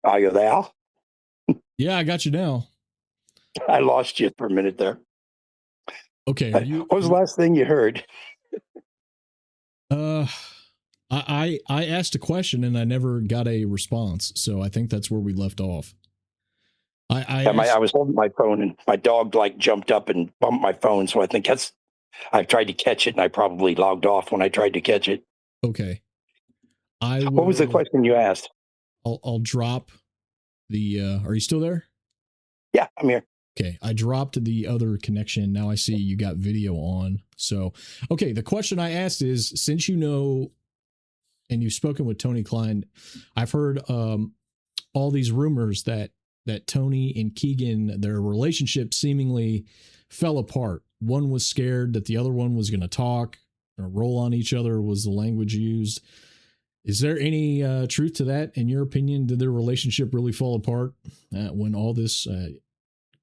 Are you there? Yeah, I got you now. I lost you for a minute there. Okay, What was the last thing you heard? Uh, I asked a question and I never got a response, so I think that's where we left off. I I asked. was holding my phone and my dog like jumped up and bumped my phone. So I think I tried to catch it and I probably logged off when I tried to catch it. Okay, I What was the will. question you asked? I'll drop the. Are you still there? Yeah, I'm here. Okay, I dropped the other connection. Now I see you got video on. So, okay, the question I asked is, since you know and you've spoken with Tony Klein, I've heard all these rumors that Tony and Keegan, their relationship seemingly fell apart. One was scared that the other one was going to talk or roll on each other was the language used. Is there any truth to that? In your opinion, did their relationship really fall apart when all this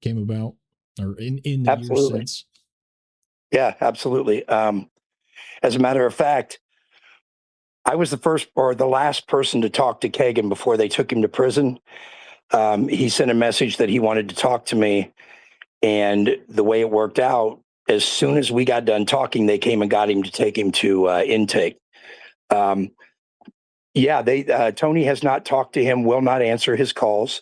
came about, or in the years Absolutely. since? Yeah, absolutely. As a matter of fact, I was the first or the last person to talk to Kagan before they took him to prison. He sent a message that he wanted to talk to me. And the way it worked out, as soon as we got done talking, they came and got him to take him to intake. Yeah, Tony has not talked to him, will not answer his calls.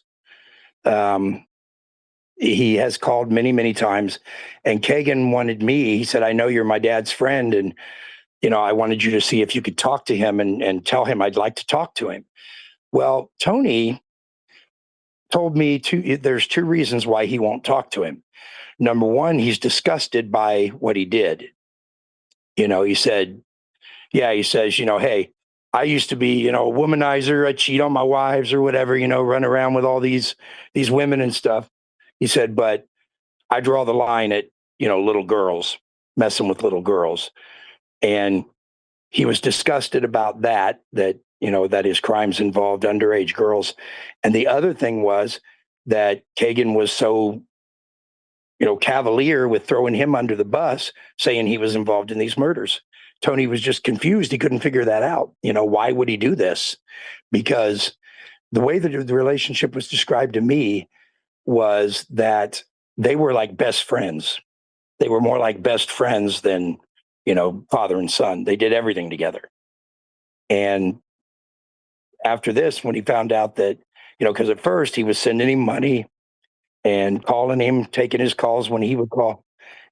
He has called many, many times. And Kagan wanted me. He said, I know you're my dad's friend. And, I wanted you to see if you could talk to him and tell him I'd like to talk to him. Well, Tony told me there's two reasons why he won't talk to him. Number one, he's disgusted by what he did. He said, he says, hey, I used to be, a womanizer. I cheat on my wives or whatever, run around with all these women and stuff. He said, but I draw the line at, little girls, messing with little girls. And he was disgusted about that his crimes involved underage girls. And the other thing was that Kagan was so, cavalier with throwing him under the bus, saying he was involved in these murders. Tony was just confused. He couldn't figure that out. Why would he do this? Because the way that the relationship was described to me was that they were like best friends. They were more like best friends than, father and son. They did everything together. And after this, when he found out that, because at first he was sending him money and calling him, taking his calls when he would call.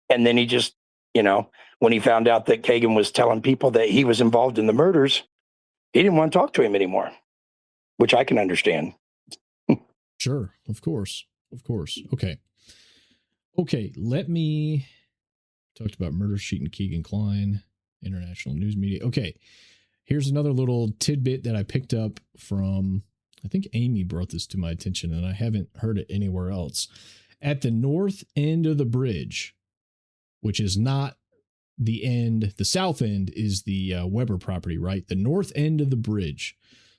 And then he just, when he found out that Kagan was telling people that he was involved in the murders, he didn't want to talk to him anymore, which I can understand. Sure. Of course. Okay. Let me talked about Murder Sheet and Keegan Klein, international news media. Okay. Here's another little tidbit that I picked up from, I think Amy brought this to my attention and I haven't heard it anywhere else. At the north end of the bridge, which is not the end, the south end is the Weber property, right? The north end of the bridge,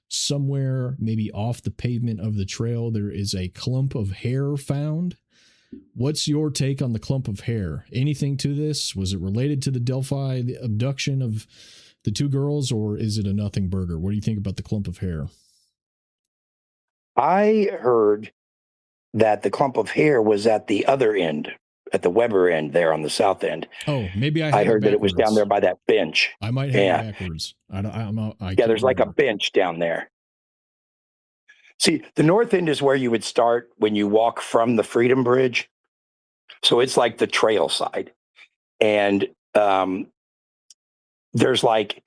somewhere maybe off the pavement of the trail, there is a clump of hair found. What's your take on the clump of hair? Anything to this? Was it related to the Delphi the abduction of the two girls, or is it a nothing burger? What do you think about the clump of hair? I heard that the clump of hair was at the other end, at the Weber end there on the south end. Oh, maybe I heard that it was down there by that bench. I might have it backwards. There's like a bench down there. See, the north end is where you would start when you walk from the Freedom Bridge. So it's like the trail side. And there's like,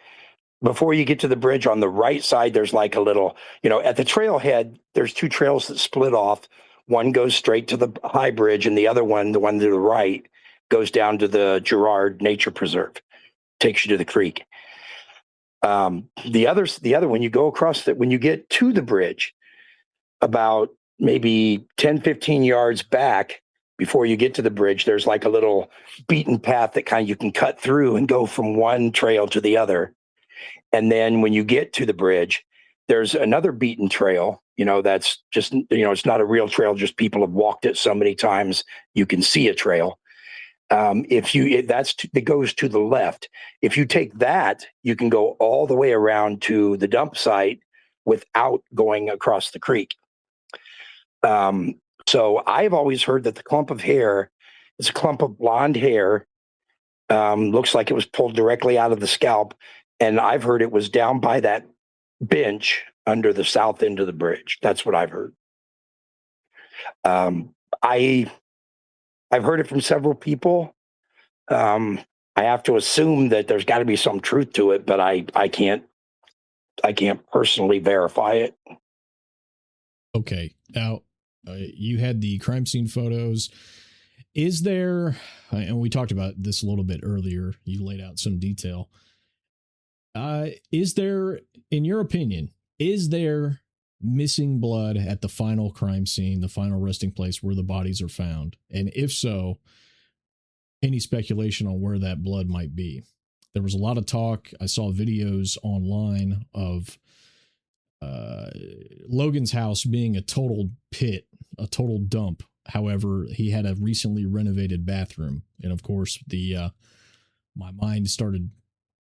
before you get to the bridge on the right side, there's like a little, at the trailhead, there's two trails that split off. One goes straight to the high bridge, and the other one, the one to the right, goes down to the Girard Nature Preserve, takes you to the creek. The other, when you go across when you get to the bridge, about maybe 10, 15 yards back before you get to the bridge, there's like a little beaten path that kind of you can cut through and go from one trail to the other. And then when you get to the bridge, there's another beaten trail, that's just, it's not a real trail, just people have walked it so many times, you can see a trail. It goes to the left. If you take that, you can go all the way around to the dump site without going across the creek. So I've always heard that the clump of hair is a clump of blonde hair. Looks like it was pulled directly out of the scalp. And I've heard it was down by that bench under the south end of the bridge. That's what I've heard. Um, I've heard it from several people. I have to assume that there's got to be some truth to it, but I can't personally verify it. Okay. Now, you had the crime scene photos. Is there, and we talked about this a little bit earlier, you laid out some detail. Is there, in your opinion, is there missing blood at the final crime scene, the final resting place where the bodies are found? And if so, any speculation on where that blood might be? There was a lot of talk. I saw videos online of Logan's house being a total pit, a total dump. However, he had a recently renovated bathroom. And of course, my mind started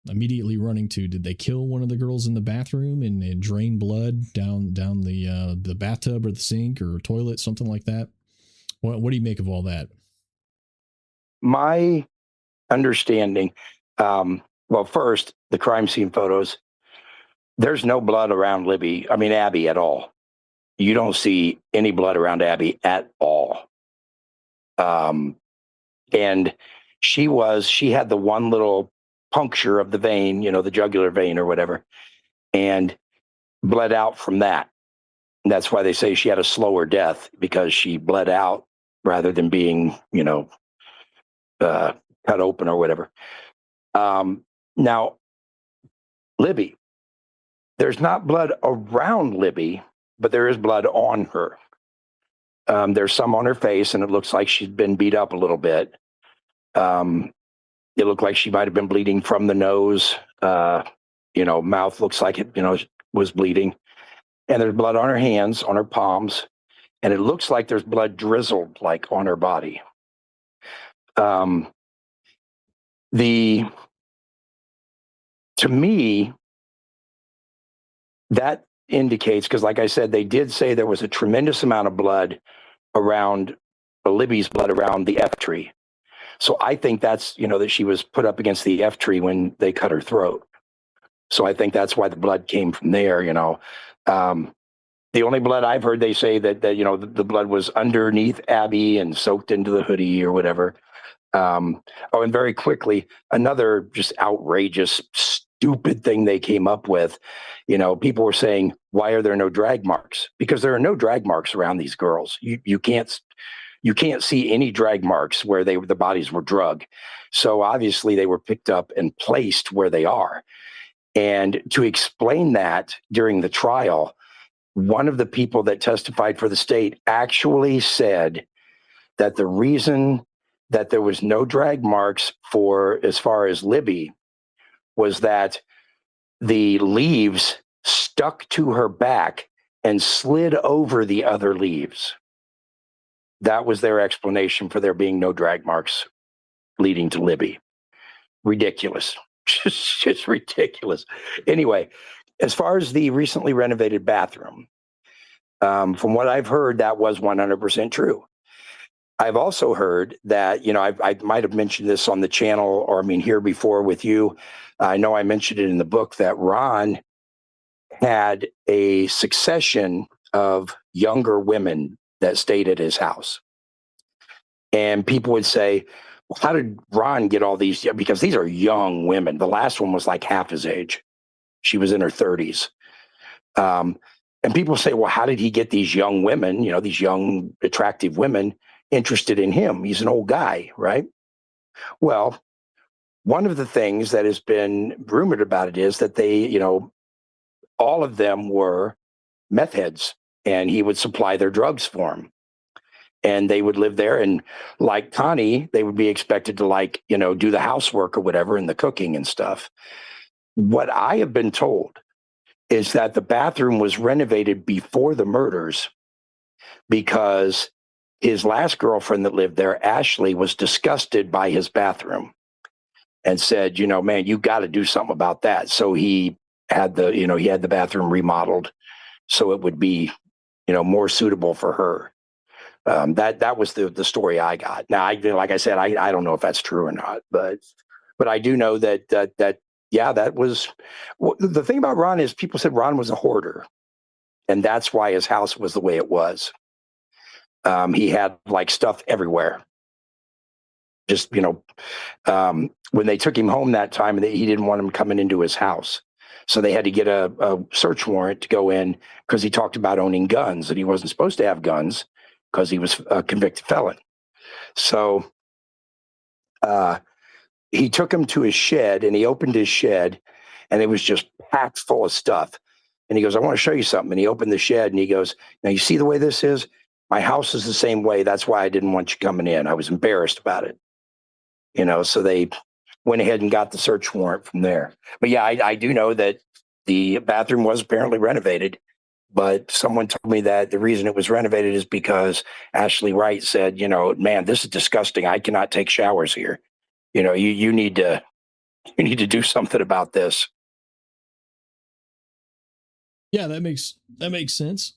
immediately running to, did they kill one of the girls in the bathroom and drain blood down the bathtub or the sink or toilet, something like that? What do you make of all that? My understanding, well, first, the crime scene photos, there's no blood around Abby at all. You don't see any blood around Abby at all. And she had the one little puncture of the vein, the jugular vein or whatever, and bled out from that. And that's why they say she had a slower death, because she bled out rather than being, cut open or whatever. Now, Libby, there's not blood around Libby, but there is blood on her. There's some on her face, and it looks like she's been beat up a little bit. It looked like she might have been bleeding from the nose. Mouth looks like it, was bleeding. And there's blood on her hands, on her palms, and it looks like there's blood drizzled like on her body. To me, that indicates, because like I said, they did say there was a tremendous amount of blood around Libby's blood around the F tree. So I think that's, that she was put up against the F tree when they cut her throat. So I think that's why the blood came from there, The only blood I've heard, they say that the blood was underneath Abby and soaked into the hoodie or whatever. And very quickly, another just outrageous, stupid thing they came up with. People were saying, why are there no drag marks? Because there are no drag marks around these girls. You can't see any drag marks where the bodies were drugged. So obviously they were picked up and placed where they are. And to explain that during the trial, one of the people that testified for the state actually said that the reason that there was no drag marks for as far as Libby was that the leaves stuck to her back and slid over the other leaves. That was their explanation for there being no drag marks leading to Libby. Ridiculous. Just ridiculous. Anyway, as far as the recently renovated bathroom, from what I've heard, that was 100% true. I've also heard that, I might have mentioned this on the channel or here before with you. I know I mentioned it in the book that Ron had a succession of younger women that stayed at his house. And people would say, well, how did Ron get all these? Because these are young women. The last one was like half his age. She was in her 30s. And people say, well, how did he get these young women, these young, attractive women interested in him? He's an old guy, right? Well, one of the things that has been rumored about it is that they, all of them were meth heads, and he would supply their drugs for them. And they would live there, and like Connie, they would be expected to do the housework or whatever and the cooking and stuff. What I have been told is that the bathroom was renovated before the murders because his last girlfriend that lived there, Ashley, was disgusted by his bathroom and said, man, you got to do something about that. So he had the bathroom remodeled so it would be, more suitable for her. That was the story I got. Now, like I said, I don't know if that's true or not, but I do know that yeah, that was the thing about Ron is people said Ron was a hoarder, and that's why his house was the way it was. He had like stuff everywhere. Just when they took him home that time, he didn't want him coming into his house, so they had to get a search warrant to go in because he talked about owning guns and he wasn't supposed to have guns because he was a convicted felon. So he took him to his shed and he opened his shed and it was just packed full of stuff. And he goes, I want to show you something. And he opened the shed and he goes, now you see the way this is? My house is the same way. That's why I didn't want you coming in. I was embarrassed about it. So they went ahead and got the search warrant from there. But yeah, I do know that the bathroom was apparently renovated, but someone told me that the reason it was renovated is because Ashley Wright said, man, this is disgusting. I cannot take showers here. You need to do something about this. Yeah, that makes sense.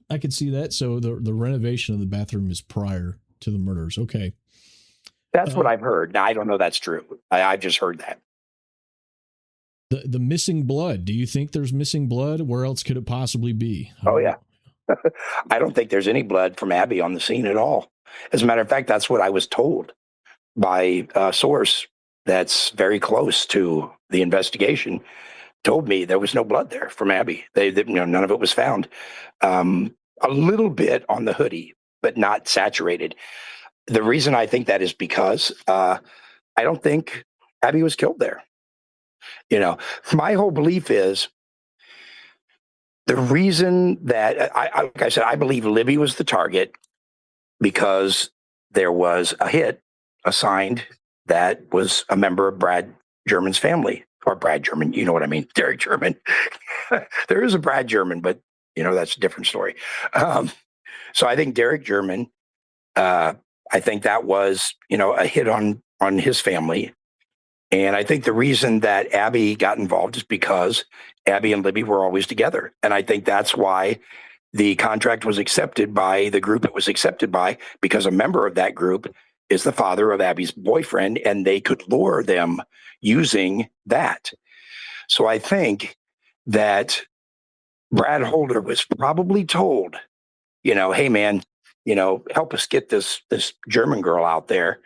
I can see that. So the renovation of the bathroom is prior to the murders. Okay. That's what I've heard. Now, I don't know that's true. I've just heard that. The missing blood. Do you think there's missing blood? Where else could it possibly be? Oh, yeah. I don't think there's any blood from Abby on the scene at all. As a matter of fact, that's what I was told by a source that's very close to the investigation. Told me there was no blood there from Abby. None of it was found. A little bit on the hoodie, but not saturated. The reason I think that is because I don't think Abby was killed there. My whole belief is the reason that like I said, I believe Libby was the target because there was a hit assigned that was a member of Brad German's family, or Brad German. You know what I mean? Derek German. There is a Brad German, but that's a different story. So I think Derek German, I think that was, a hit on his family. And I think the reason that Abby got involved is because Abby and Libby were always together. And I think that's why the contract was accepted by the group it was accepted by, because a member of that group is the father of Abby's boyfriend, and they could lure them using that. So I think that Brad Holder was probably told, hey, man, help us get this German girl out there,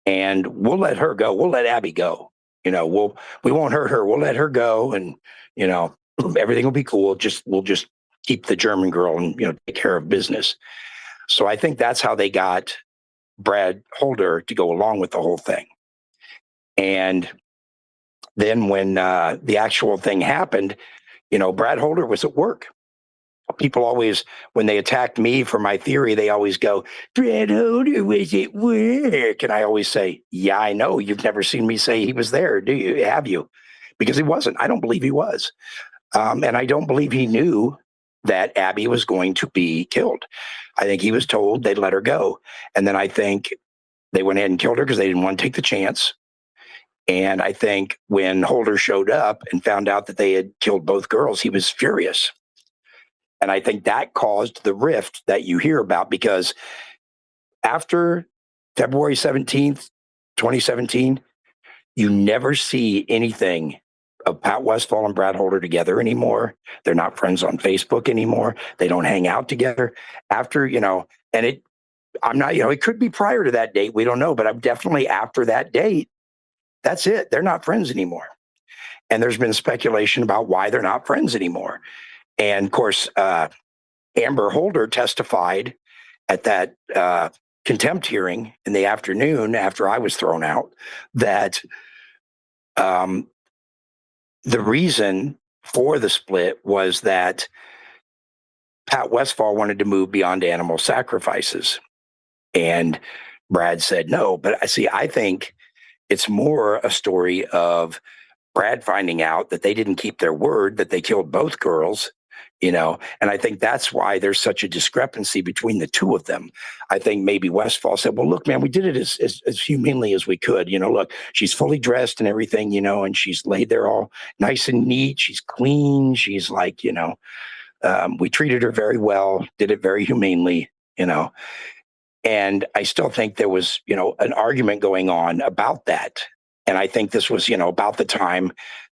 and we'll let her go. We'll let Abby go. We won't hurt her. We'll let her go, and everything will be cool. We'll just keep the German girl and take care of business. So I think that's how they got Brad Holder to go along with the whole thing. And then when the actual thing happened, Brad Holder was at work. People always, when they attack me for my theory, they always go, Brad Holder was at work. And I always say, yeah, I know. You've never seen me say he was there, do you? Have you? Because he wasn't. I don't believe he was. And I don't believe he knew that Abby was going to be killed. I think he was told they'd let her go. And then I think they went ahead and killed her because they didn't want to take the chance. And I think when Holder showed up and found out that they had killed both girls, he was furious. And I think that caused the rift that you hear about, because after February 17th, 2017, you never see anything of Pat Westfall and Brad Holder together anymore. They're not friends on Facebook anymore. They don't hang out together after, and I'm not, it could be prior to that date. We don't know, but I'm definitely after that date. That's it. They're not friends anymore. And there's been speculation about why they're not friends anymore. And of course, Amber Holder testified at that contempt hearing in the afternoon after I was thrown out that the reason for the split was that Pat Westfall wanted to move beyond animal sacrifices. And Brad said no. But I think it's more a story of Brad finding out that they didn't keep their word, that they killed both girls, and I think that's why there's such a discrepancy between the two of them. I think maybe Westfall said, well, look, man, we did it as humanely as we could. Look, she's fully dressed and everything, and she's laid there all nice and neat. She's clean. She's like, We treated her very well, did it very humanely, you know. And I still think there was, you know, an argument going on about that. And I think this was, you know, about the time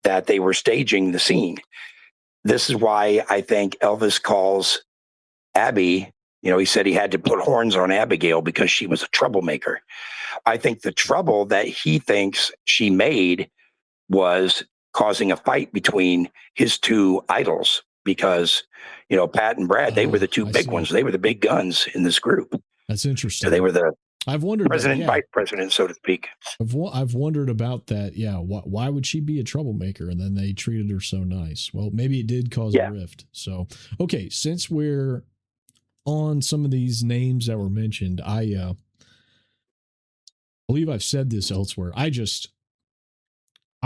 that they were staging the scene. This is why I think Elvis calls Abby, you know, he said he had to put horns on Abigail because she was a troublemaker. I think the trouble that he thinks she made was causing a fight between his two idols because, you know, Pat and Brad, they were the two big ones. They were the big guns in this group. That's interesting. So they were the I've wondered president and vice president, so to speak. I've wondered about that. Yeah. Why would she be a troublemaker? And then they treated her so nice. Well, maybe it did cause a rift. So, okay. Since we're on some of these names that were mentioned, I believe I've said this elsewhere. I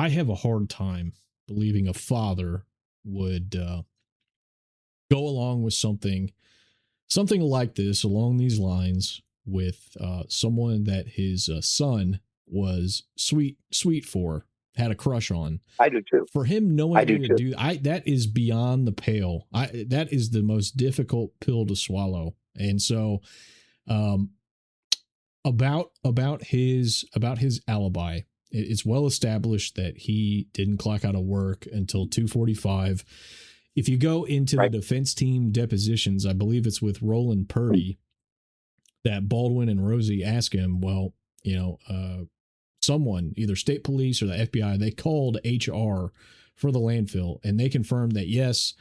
have a hard time believing a father would go along with something like this along these lines with someone that his son was sweet for, had a crush on. I do too. For him knowing to do that is beyond the pale. That is the most difficult pill to swallow. And so about his alibi, it's well established that he didn't clock out of work until 2:45. If you go into the defense team depositions, I believe it's with Roland Purdy, that Baldwin and Rosie ask him, well, you know, someone, either state police or the FBI, they called HR for the landfill, and they confirmed that, yes,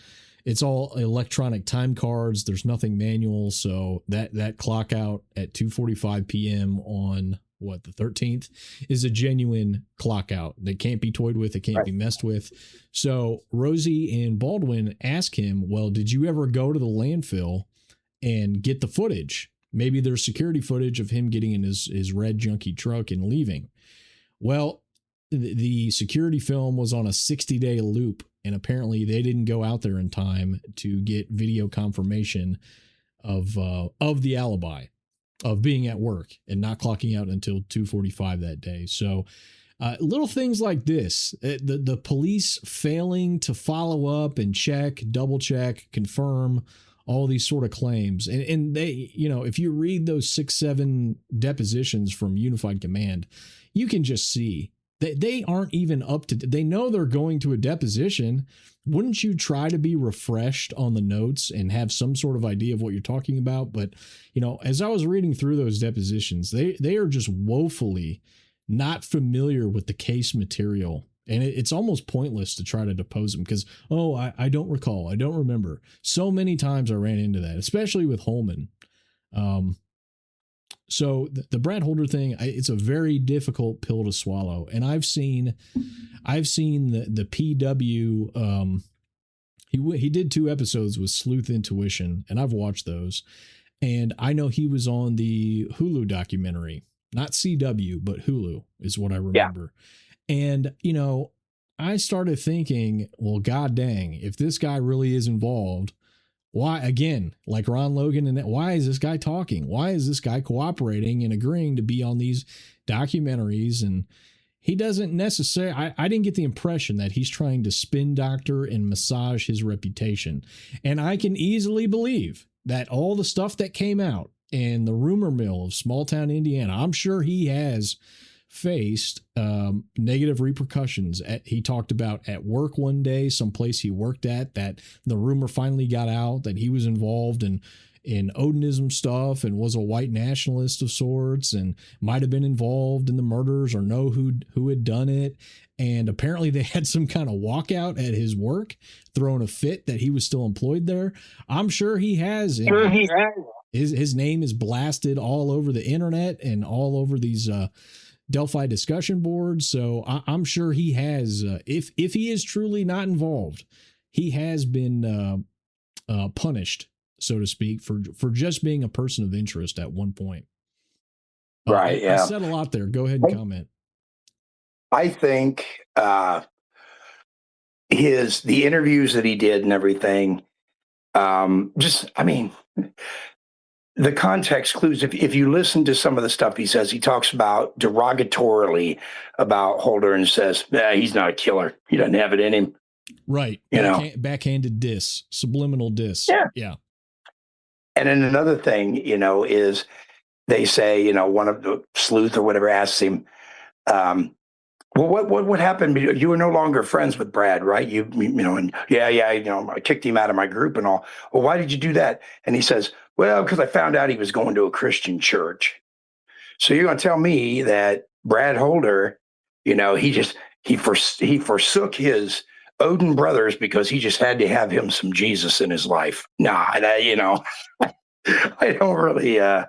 it's all electronic time cards. There's nothing manual. So that clock out at 2:45 p.m. on the 13th is a genuine clock out that can't be toyed with. It can't be messed with. So Rosie and Baldwin ask him, well, did you ever go to the landfill and get the footage? Maybe there's security footage of him getting in his red junky truck and leaving. Well, the security film was on a 60-day loop, and apparently they didn't go out there in time to get video confirmation of the alibi of being at work and not clocking out until 2:45 that day. So little things like this, the police failing to follow up and check, double check, confirm all these sort of claims. And they, you know, if you read those 6-7 depositions from Unified Command, you can just see that they aren't even up to, they know they're going to a deposition. Wouldn't you try to be refreshed on the notes and have some sort of idea of what you're talking about? But, you know, as I was reading through those depositions, they are just woefully not familiar with the case material. And it's almost pointless to try to depose them because, I don't recall. I don't remember. So many times I ran into that, especially with Holman. So the Brad Holder thing, it's a very difficult pill to swallow. And I've seen the PW. He did 2 episodes with Sleuth Intuition, and I've watched those. And I know he was on the Hulu documentary, not CW, but Hulu is what I remember. Yeah. And, you know, I started thinking, well, God dang, if this guy really is involved, why, again, like Ron Logan, and why is this guy talking? Why is this guy cooperating and agreeing to be on these documentaries? And he doesn't necessarily, I didn't get the impression that he's trying to spin doctor and massage his reputation. And I can easily believe that all the stuff that came out and the rumor mill of small town Indiana, I'm sure he has faced negative repercussions. He talked about at work one day, someplace he worked at, that the rumor finally got out that he was involved in Odinism stuff and was a white nationalist of sorts and might have been involved in the murders or know who had done it. And apparently they had some kind of walkout at his work, throwing a fit that he was still employed there. I'm sure he has. His name is blasted all over the internet and all over these Delphi discussion boards. So I'm sure he has, if he is truly not involved, he has been punished, so to speak, for just being a person of interest at one point. Right. I said a lot there. Go ahead and comment. I think the interviews that he did and everything, the context clues, if you listen to some of the stuff he says, he talks about derogatorily about Holder and says, he's not a killer. He doesn't have it in him. Right. Backhanded diss, subliminal diss. Yeah. Yeah. And then another thing, is they say, one of the sleuth or whatever asks him, well, what happened? You were no longer friends with Brad, right? And yeah, I kicked him out of my group and all. Well, why did you do that? And he says, well, because I found out he was going to a Christian church. So you're going to tell me that Brad Holder, he forsook his Odin brothers because he just had to have him some Jesus in his life. Nah, I don't really, I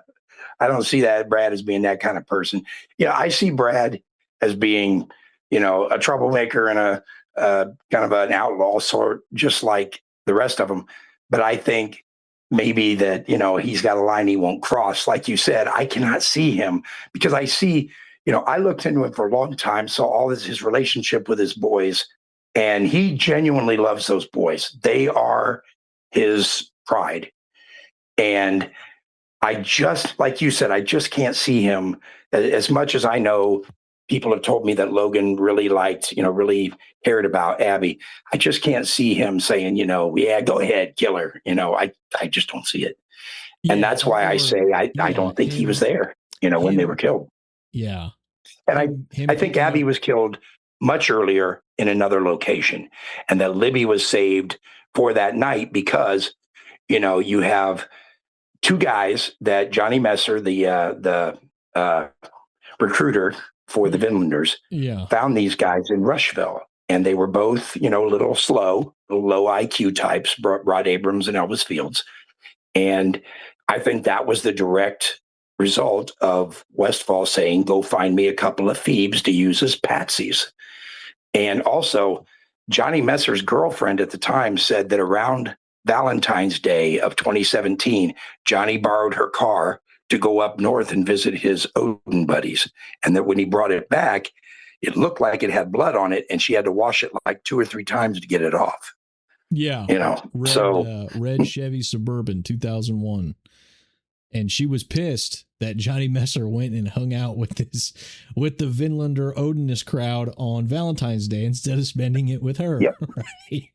don't see that Brad as being that kind of person. I see Brad as being, a troublemaker and a kind of an outlaw sort, just like the rest of them. But I think maybe that, he's got a line he won't cross. Like you said, I cannot see him because I see, I looked into him for a long time, saw all his relationship with his boys, and he genuinely loves those boys. They are his pride. And I just, like you said, I just can't see him as much as I know people have told me that Logan really liked, really cared about Abby. I just can't see him saying, yeah, go ahead, kill her. I just don't see it. Yeah, and that's why I say I don't think he was there, when they were killed. Yeah. And I think Abby was killed much earlier in another location, and that Libby was saved for that night because, you have two guys that Johnny Messer, the recruiter for the Vinlanders, found these guys in Rushville. And they were both, a little slow, low IQ types, Rod Abrams and Elvis Fields. And I think that was the direct result of Westfall saying, go find me a couple of Phoebes to use as patsies. And also, Johnny Messer's girlfriend at the time said that around Valentine's Day of 2017, Johnny borrowed her car to go up north and visit his Odin buddies. And that when he brought it back, it looked like it had blood on it, and she had to wash it like 2 or 3 times to get it off. Yeah. Red Chevy Suburban 2001. And she was pissed that Johnny Messer went and hung out with the Vinlander Odinist crowd on Valentine's Day instead of spending it with her. Yep. Right?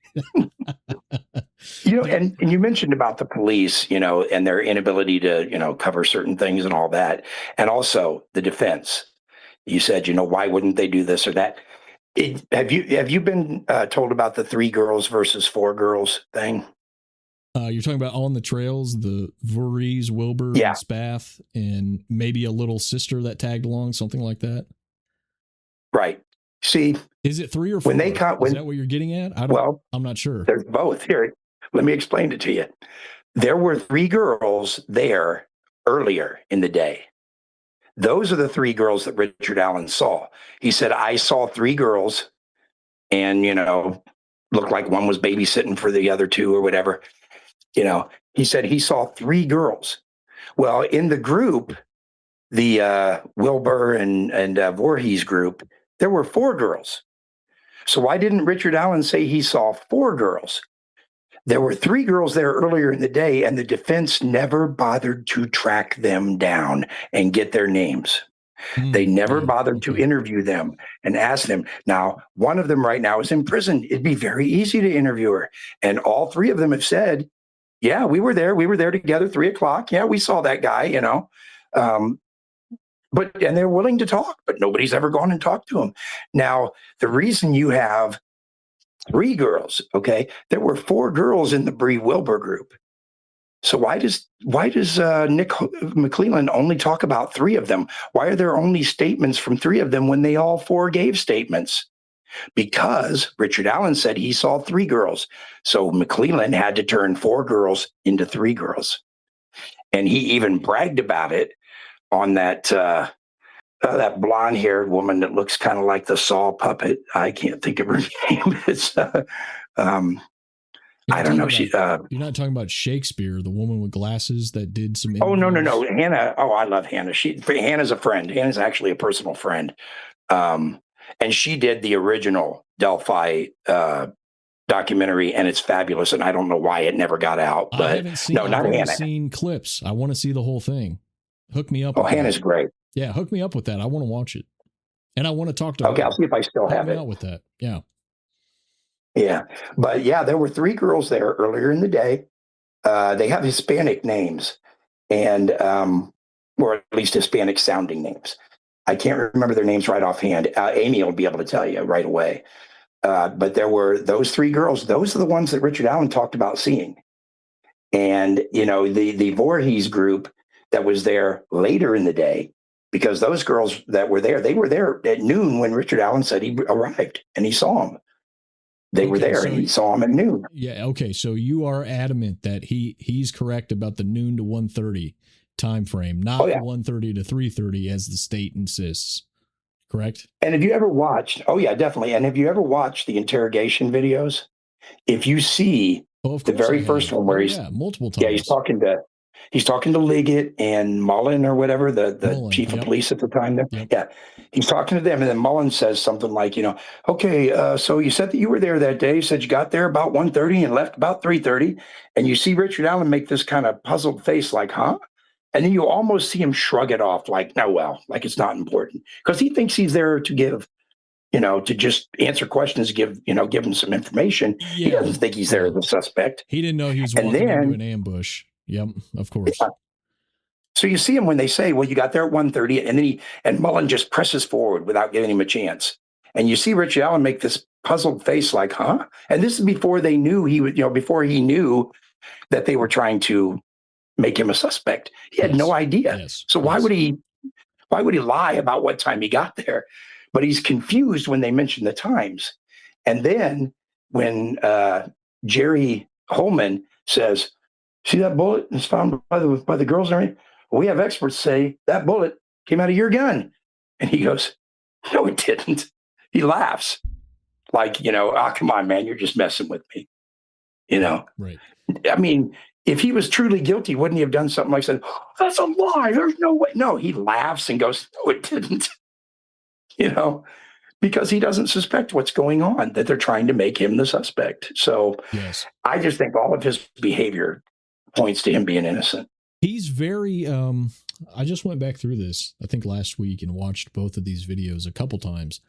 And you mentioned about the police, and their inability to, cover certain things and all that. And also the defense. You said, why wouldn't they do this or that? Have you been told about the 3 girls versus 4 girls thing? You're talking about on the trails, the Voorhees, Wilbur, and Spath, and maybe a little sister that tagged along, something like that. Right. See, is it 3 or 4? Is that what you're getting at? I'm not sure. There's both. Here, let me explain it to you. There were 3 girls there earlier in the day. Those are the 3 girls that Richard Allen saw. He said, I saw 3 girls and, looked like one was babysitting for the other 2 or whatever. He said he saw 3 girls. Well, in the group, the Wilbur and Voorhees group, there were 4 girls. So why didn't Richard Allen say he saw 4 girls? There were 3 girls there earlier in the day, and the defense never bothered to track them down and get their names. They never bothered to interview them and ask them. Now, one of them right now is in prison. It'd be very easy to interview her. And all 3 of them have said, yeah, we were there. We were there together, 3:00. Yeah, we saw that guy, and they're willing to talk, but nobody's ever gone and talked to them. Now, the reason you have 3 girls, okay, there were 4 girls in the Bree Wilbur group. So why does Nick McClelland only talk about 3 of them? Why are there only statements from 3 of them when they all 4 gave statements? Because Richard Allen said he saw 3 girls. So McClelland had to turn 4 girls into 3 girls. And he even bragged about it on that blonde-haired woman that looks kind of like the Saw puppet. I can't think of her name. It's I don't know. You're not talking about Shakespeare, the woman with glasses that did some. Oh, no. Hannah. Oh, I love Hannah. Hannah's a friend. Hannah's actually a personal friend. And she did the original Delphi documentary, and it's fabulous. And I don't know why it never got out. But I haven't seen, not Hannah. Seen clips. I want to see the whole thing. Hook me up. Oh, Hannah's great. Yeah, hook me up with that. I want to watch it, and I want to talk to her. Okay, I'll see if I still have it. Out with that. Yeah. Yeah. But yeah, there were 3 girls there earlier in the day. They have Hispanic names and, or at least Hispanic sounding names. I can't remember their names right offhand. Amy will be able to tell you right away. But there were those 3 girls. Those are the ones that Richard Allen talked about seeing. And, you know, the Voorhees group that was there later in the day, because those girls that were there, they were there at noon when Richard Allen said he arrived and he saw them. They were there and he saw them at noon. Yeah. Okay. So you are adamant that he's correct about the noon to 1:30 time frame, not 1:30 to 3:30 as the state insists. Correct? And have you ever watched? Oh yeah, definitely. And have you ever watched the interrogation videos? If you see the very first one where he's multiple times. Yeah, he's talking to Liggett and Mullen or whatever, the Mullen, chief of police at the time there. Yep. Yeah. He's talking to them, and then Mullen says something like, you know, okay, so you said that you were there that day. You said you got there about 1:30 and left about 3:30. And you see Richard Allen make this kind of puzzled face like, huh? And then you almost see him shrug it off like, no, well, like it's not important. Because he thinks he's there to give, you know, to just answer questions, give him some information. Yeah. He doesn't think he's there as a suspect. He didn't know he was walking into an ambush. Yep, of course. Yeah. So you see him when they say, well, you got there at 1:30, and then Mullen just presses forward without giving him a chance. And you see Richard Allen make this puzzled face like, huh? And this is before they knew before he knew that they were trying to make him a suspect. He had no idea. Yes. So why would he lie about what time he got there? But he's confused when they mention the times. And then when Jerry Holman says, see that bullet is found by the girls and everything? Well, we have experts say that bullet came out of your gun. And he goes, no, it didn't. He laughs like, come on, man, you're just messing with me. Right. I mean, if he was truly guilty, wouldn't he have done something like, oh, that's a lie. There's no way. No, he laughs and goes, no, it didn't. Because he doesn't suspect what's going on, that they're trying to make him the suspect. So yes. I just think all of his behavior points to him being innocent. He's very, I just went back through this, I think last week, and watched both of these videos a couple times.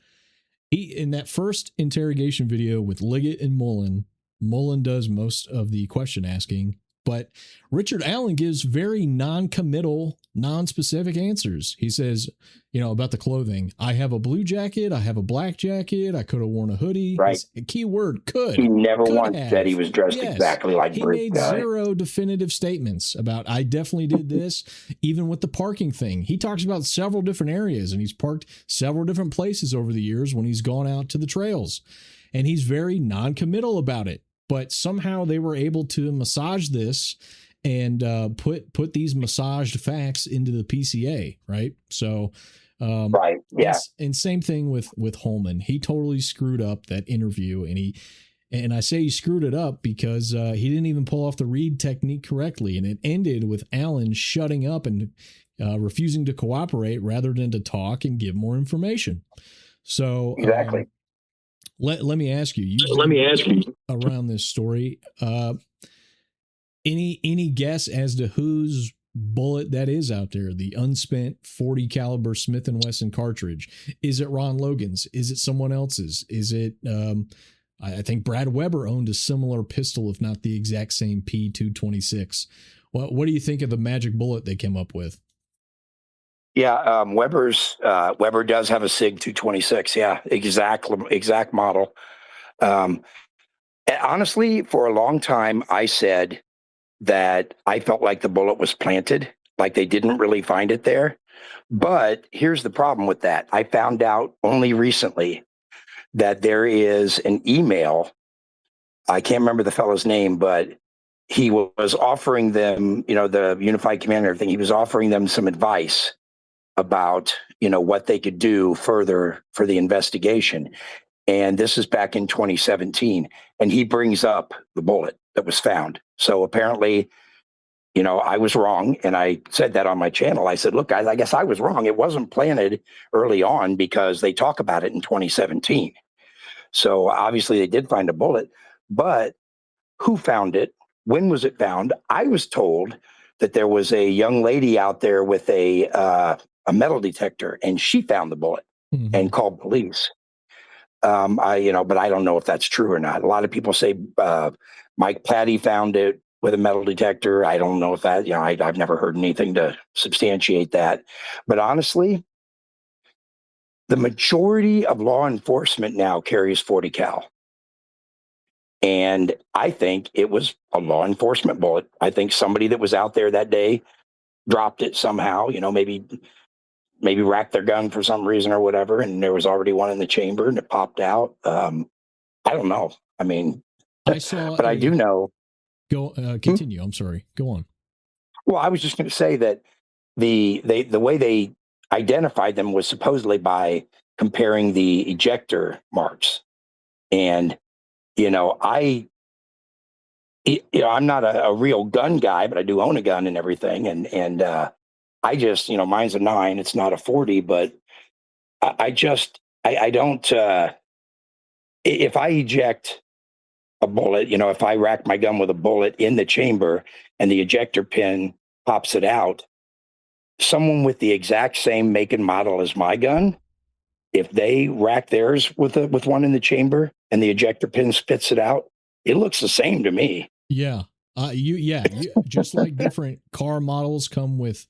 In that first interrogation video with Liggett and Mullen does most of the question asking, but Richard Allen gives very non-committal, non-specific answers. He says, about the clothing, I have a blue jacket, I have a black jacket, I could have worn a hoodie. Right. A key word, could. He never once said he was dressed exactly like Bruce. He made zero definitive statements about, I definitely did this, even with the parking thing. He talks about several different areas, and he's parked several different places over the years when he's gone out to the trails. And he's very non-committal about it. But somehow they were able to massage this and put these massaged facts into the PCA, right? So, right, yeah. And same thing with Holman. He totally screwed up that interview, and I say he screwed it up because he didn't even pull off the read technique correctly, and it ended with Allen shutting up and refusing to cooperate rather than to talk and give more information. So exactly. Let me ask you. Around this story. Any guess as to whose bullet that is out there? The unspent .40 caliber Smith & Wesson cartridge. Is it Ron Logan's? Is it someone else's? Is it? I think Brad Weber owned a similar pistol, if not the exact same P226. What do you think of the magic bullet they came up with? Yeah, Weber does have a SIG 226. Yeah, exact model. Honestly, for a long time, I said that I felt like the bullet was planted, like they didn't really find it there. But here's the problem with that. I found out only recently that there is an email. I can't remember the fellow's name, but he was offering them, the Unified Command and everything. He was offering them some advice about, what they could do further for the investigation. And this is back in 2017. And he brings up the bullet that was found. So apparently, I was wrong. And I said that on my channel. I said, look, guys, I guess I was wrong. It wasn't planted early on because they talk about it in 2017. So obviously they did find a bullet, but who found it? When was it found? I was told that there was a young lady out there with a metal detector, and she found the bullet and called police. But I don't know if that's true or not. A lot of people say Mike Platty found it with a metal detector. I don't know if that, I've never heard anything to substantiate that. But honestly, the majority of law enforcement now carries 40 cal. And I think it was a law enforcement bullet. I think somebody that was out there that day dropped it somehow, maybe racked their gun for some reason or whatever. And there was already one in the chamber and it popped out. I don't know. I mean, I saw, but I do know. Go continue. I'm sorry. Go on. Well, I was just going to say that the way they identified them was supposedly by comparing the ejector marks. And, I'm not a real gun guy, but I do own a gun and everything. And I just, mine's a 9. It's not a 40, but I don't, if I eject a bullet, if I rack my gun with a bullet in the chamber and the ejector pin pops it out, someone with the exact same make and model as my gun, if they rack theirs with one in the chamber and the ejector pin spits it out, it looks the same to me. Yeah. You just like different car models come with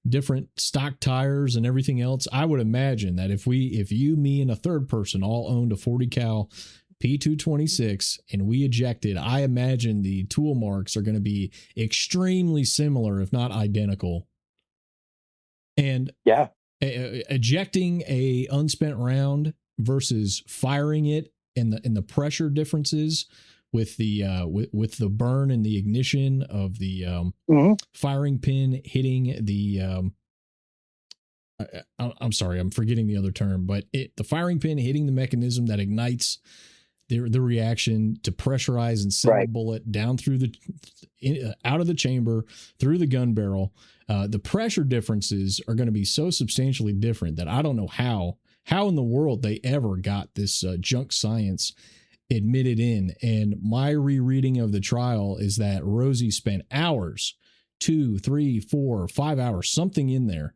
different stock tires and everything else. I would imagine that if you, me, and a third person all owned a 40 cal P226 and we ejected, I imagine the tool marks are going to be extremely similar, if not identical. And yeah, ejecting a unspent round versus firing it and the pressure differences with the with the burn and the ignition of the firing pin hitting the I'm sorry, I'm forgetting the other term, but the firing pin hitting the mechanism that ignites the reaction to pressurize and send the bullet down through out of the chamber through the gun barrel. The pressure differences are going to be so substantially different that I don't know how in the world they ever got this junk science admitted in. And my rereading of the trial is that Rosie spent hours, 2, 3, 4, 5 hours, something in there,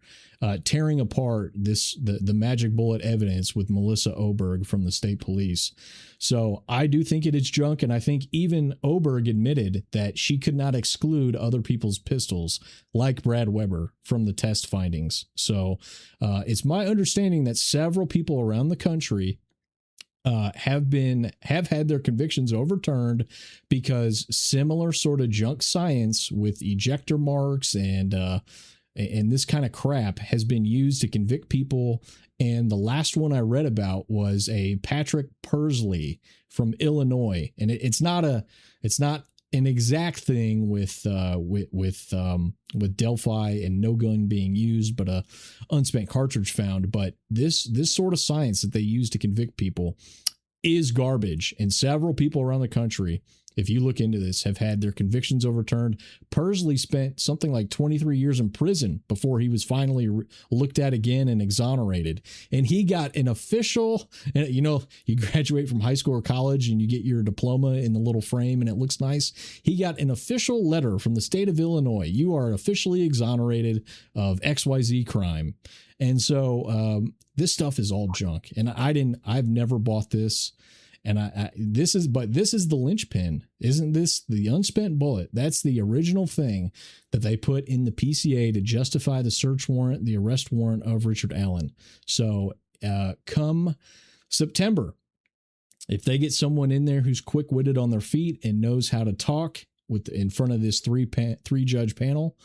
tearing apart the magic bullet evidence with Melissa Oberg from the state police. So I do think it is junk, and I think even Oberg admitted that she could not exclude other people's pistols, like Brad Weber, from the test findings. So it's my understanding that several people around the country have had their convictions overturned because similar sort of junk science with ejector marks and this kind of crap has been used to convict people. And the last one I read about was a Patrick Persley from Illinois, and it's not an exact thing with Delphi and no gun being used, but a unspent cartridge found. But this sort of science that they use to convict people is garbage. And several people around the country, if you look into this, have had their convictions overturned. Persley spent something like 23 years in prison before he was finally looked at again and exonerated. And he got an official, you graduate from high school or college and you get your diploma in the little frame and it looks nice. He got an official letter from the state of Illinois. You are officially exonerated of XYZ crime. And so this stuff is all junk. And I've never bought this. And this is the linchpin. Isn't this the unspent bullet? That's the original thing that they put in the PCA to justify the search warrant, the arrest warrant of Richard Allen. So come September, if they get someone in there who's quick-witted on their feet and knows how to talk in front of this three judge panel,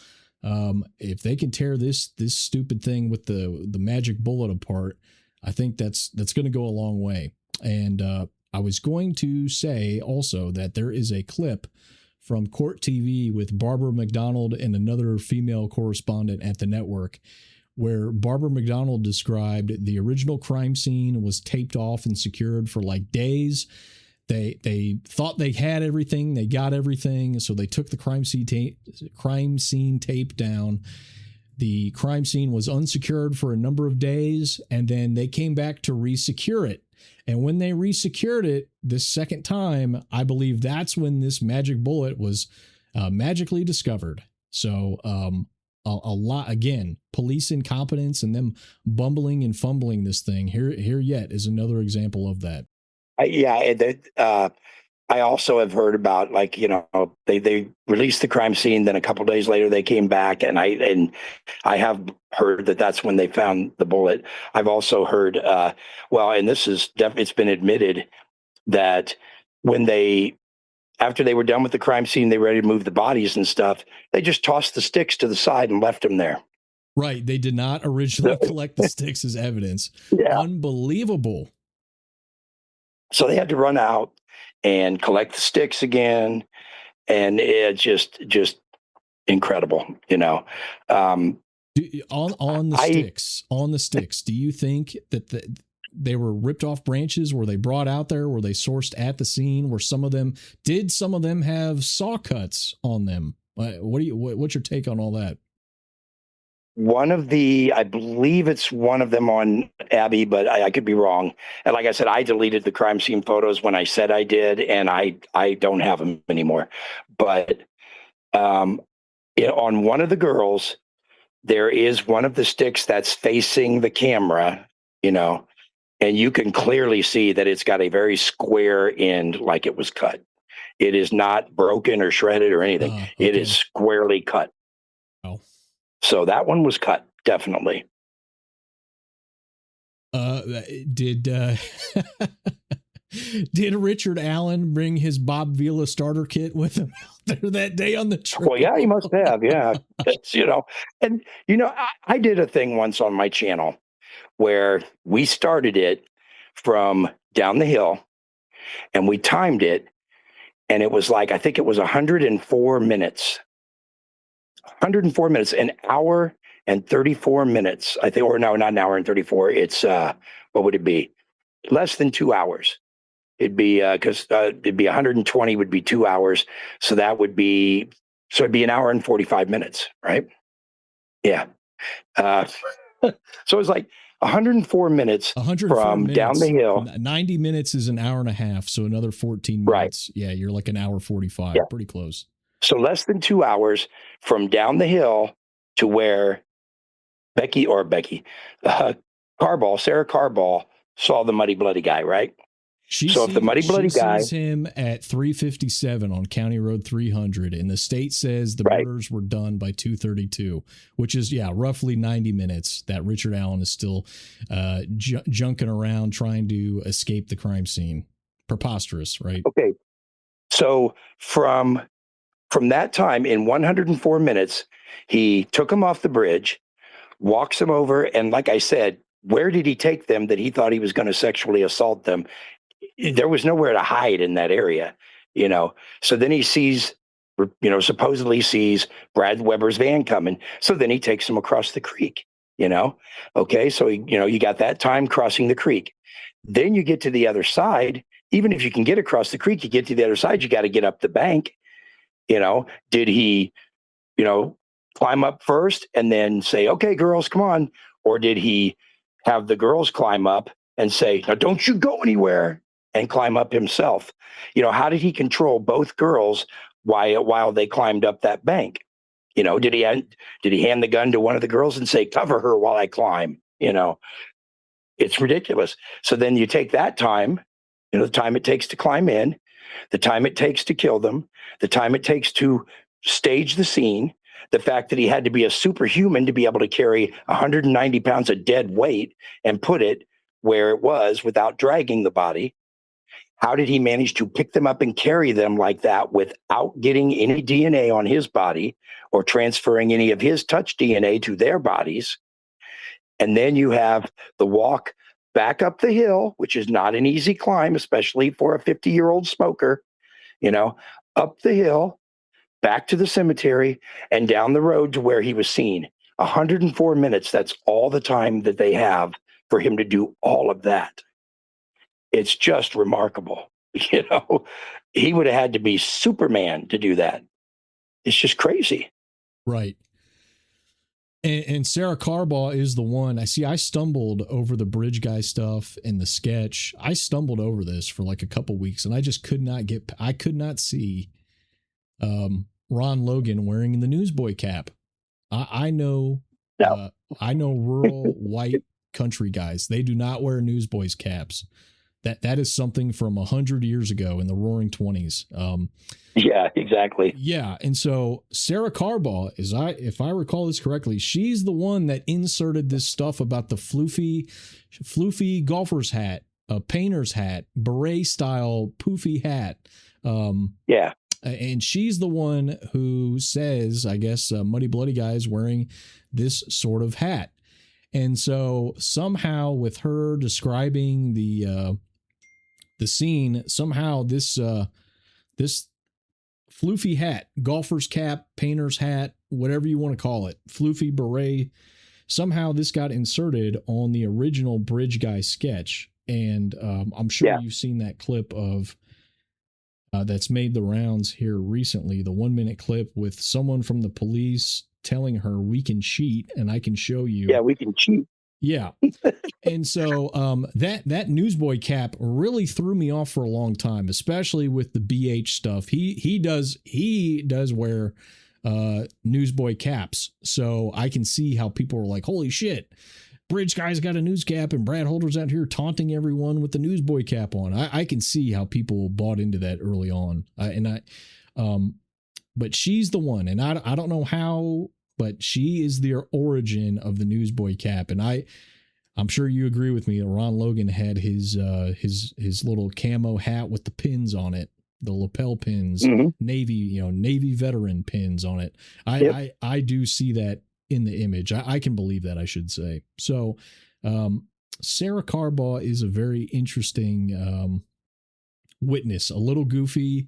if they can tear this stupid thing with the magic bullet apart, I think that's going to go a long way. And I was going to say also that there is a clip from Court TV with Barbara McDonald and another female correspondent at the network, where Barbara McDonald described the original crime scene was taped off and secured for like days. They thought they had everything, they got everything, so they took the crime scene tape down. The crime scene was unsecured for a number of days, and then they came back to resecure it. And when they resecured it this second time, I believe that's when this magic bullet was magically discovered. So a lot. Again, police incompetence and them bumbling and fumbling this thing. Here yet is another example of that. I also have heard about, like, they released the crime scene, then a couple days later they came back, and I have heard that that's when they found the bullet. I've also heard, and this is it's been admitted that when after they were done with the crime scene, they were ready to move the bodies and stuff, they just tossed the sticks to the side and left them there. Right. They did not originally collect the sticks as evidence. Yeah. Unbelievable. So they had to run out and collect the sticks again, and it's just incredible, on the sticks, do you think that they were ripped off branches? Were they brought out there? Were they sourced at the scene? Did some of them have saw cuts on them? What's your take on all that? I believe it's one of them on Abby, but I could be wrong. And like I said, I deleted the crime scene photos when I said I did, and I don't have them anymore. But on one of the girls, there is one of the sticks that's facing the camera, and you can clearly see that it's got a very square end, like it was cut. It is not broken or shredded or anything. Okay. It is squarely cut. Oh. So that one was cut, definitely. Did Richard Allen bring his Bob Vila starter kit with him out there that day on the trail? Well, yeah, he must have. Yeah, and I did a thing once on my channel where we started it from down the hill, and we timed it, and it was like, I think it was 104 minutes. 104 minutes, an hour and 34 minutes, I think, or no, not an hour and 34. It's, what would it be? Less than 2 hours. It'd be, because it'd be 120 would be 2 hours. So it'd be an hour and 45 minutes, right? Yeah. So it's like 104 minutes from down the hill. 90 minutes is an hour and a half. So another 14 minutes. Right. Yeah, you're like an hour 45. Yeah. Pretty close. So less than 2 hours from down the hill to where Sarah Carball saw the muddy, bloody guy, right? She sees him at 3:57 on County Road 300, and the state says the murders were done by 2:32, which is, roughly 90 minutes that Richard Allen is still junking around trying to escape the crime scene. Preposterous, right? Okay. So from that time, in 104 minutes, he took him off the bridge, walks him over, and like I said, where did he take them that he thought he was going to sexually assault them? There was nowhere to hide in that area, So then he supposedly sees Brad Weber's van coming. So then he takes him across the creek, Okay, so, you got that time crossing the creek. Then you get to the other side. Even if you can get across the creek, you get to the other side, you got to get up the bank. Did he, climb up first and then say, okay, girls, come on? Or did he have the girls climb up and say, now don't you go anywhere, and climb up himself? How did he control both girls while they climbed up that bank? Did he hand the gun to one of the girls and say, cover her while I climb? It's ridiculous. So then you take that time, the time it takes to climb in, the time it takes to kill them, the time it takes to stage the scene, the fact that he had to be a superhuman to be able to carry 190 pounds of dead weight and put it where it was without dragging the body. How did he manage to pick them up and carry them like that without getting any DNA on his body or transferring any of his touch DNA to their bodies? And then you have the walk back up the hill, which is not an easy climb, especially for a 50-year-old smoker, up the hill, back to the cemetery, and down the road to where he was seen. 104 minutes, that's all the time that they have for him to do all of that. It's just remarkable. He would have had to be Superman to do that. It's just crazy. Right. And Sarah Carball is the one. I stumbled over the bridge guy stuff and the sketch. I stumbled over this for like a couple weeks, and I just could not see Ron Logan wearing the newsboy cap. I know, No. I know rural white country guys. They do not wear newsboys caps. That is something from 100 years ago in the Roaring 20s. Yeah, exactly. Yeah, and so Sarah Carbaugh, if I recall this correctly, she's the one that inserted this stuff about the floofy golfer's hat, a painter's hat, beret style poofy hat. Yeah. And she's the one who says, I guess, Muddy Bloody Guy is wearing this sort of hat. And so somehow with her describing the scene, somehow this floofy hat, golfer's cap, painter's hat, whatever you want to call it, floofy beret, somehow this got inserted on the original Bridge Guy sketch. And I'm sure you've seen that clip of that's made the rounds here recently, the 1 minute clip with someone from the police telling her, we can cheat and I can show you. Yeah, we can cheat. Yeah. And so that newsboy cap really threw me off for a long time, especially with the BH stuff. He does wear newsboy caps. So I can see how people are like, holy shit, Bridge Guy's got a news cap and Brad Holder's out here taunting everyone with the newsboy cap on. I can see how people bought into that early on. But she's the one, and I don't know how, but she is the origin of the newsboy cap. And I'm sure you agree with me that Ron Logan had his little camo hat with the pins on it, the lapel pins, Navy veteran pins on it. I do see that in the image. I can believe that, I should say. So Sarah Carbaugh is a very interesting witness, a little goofy.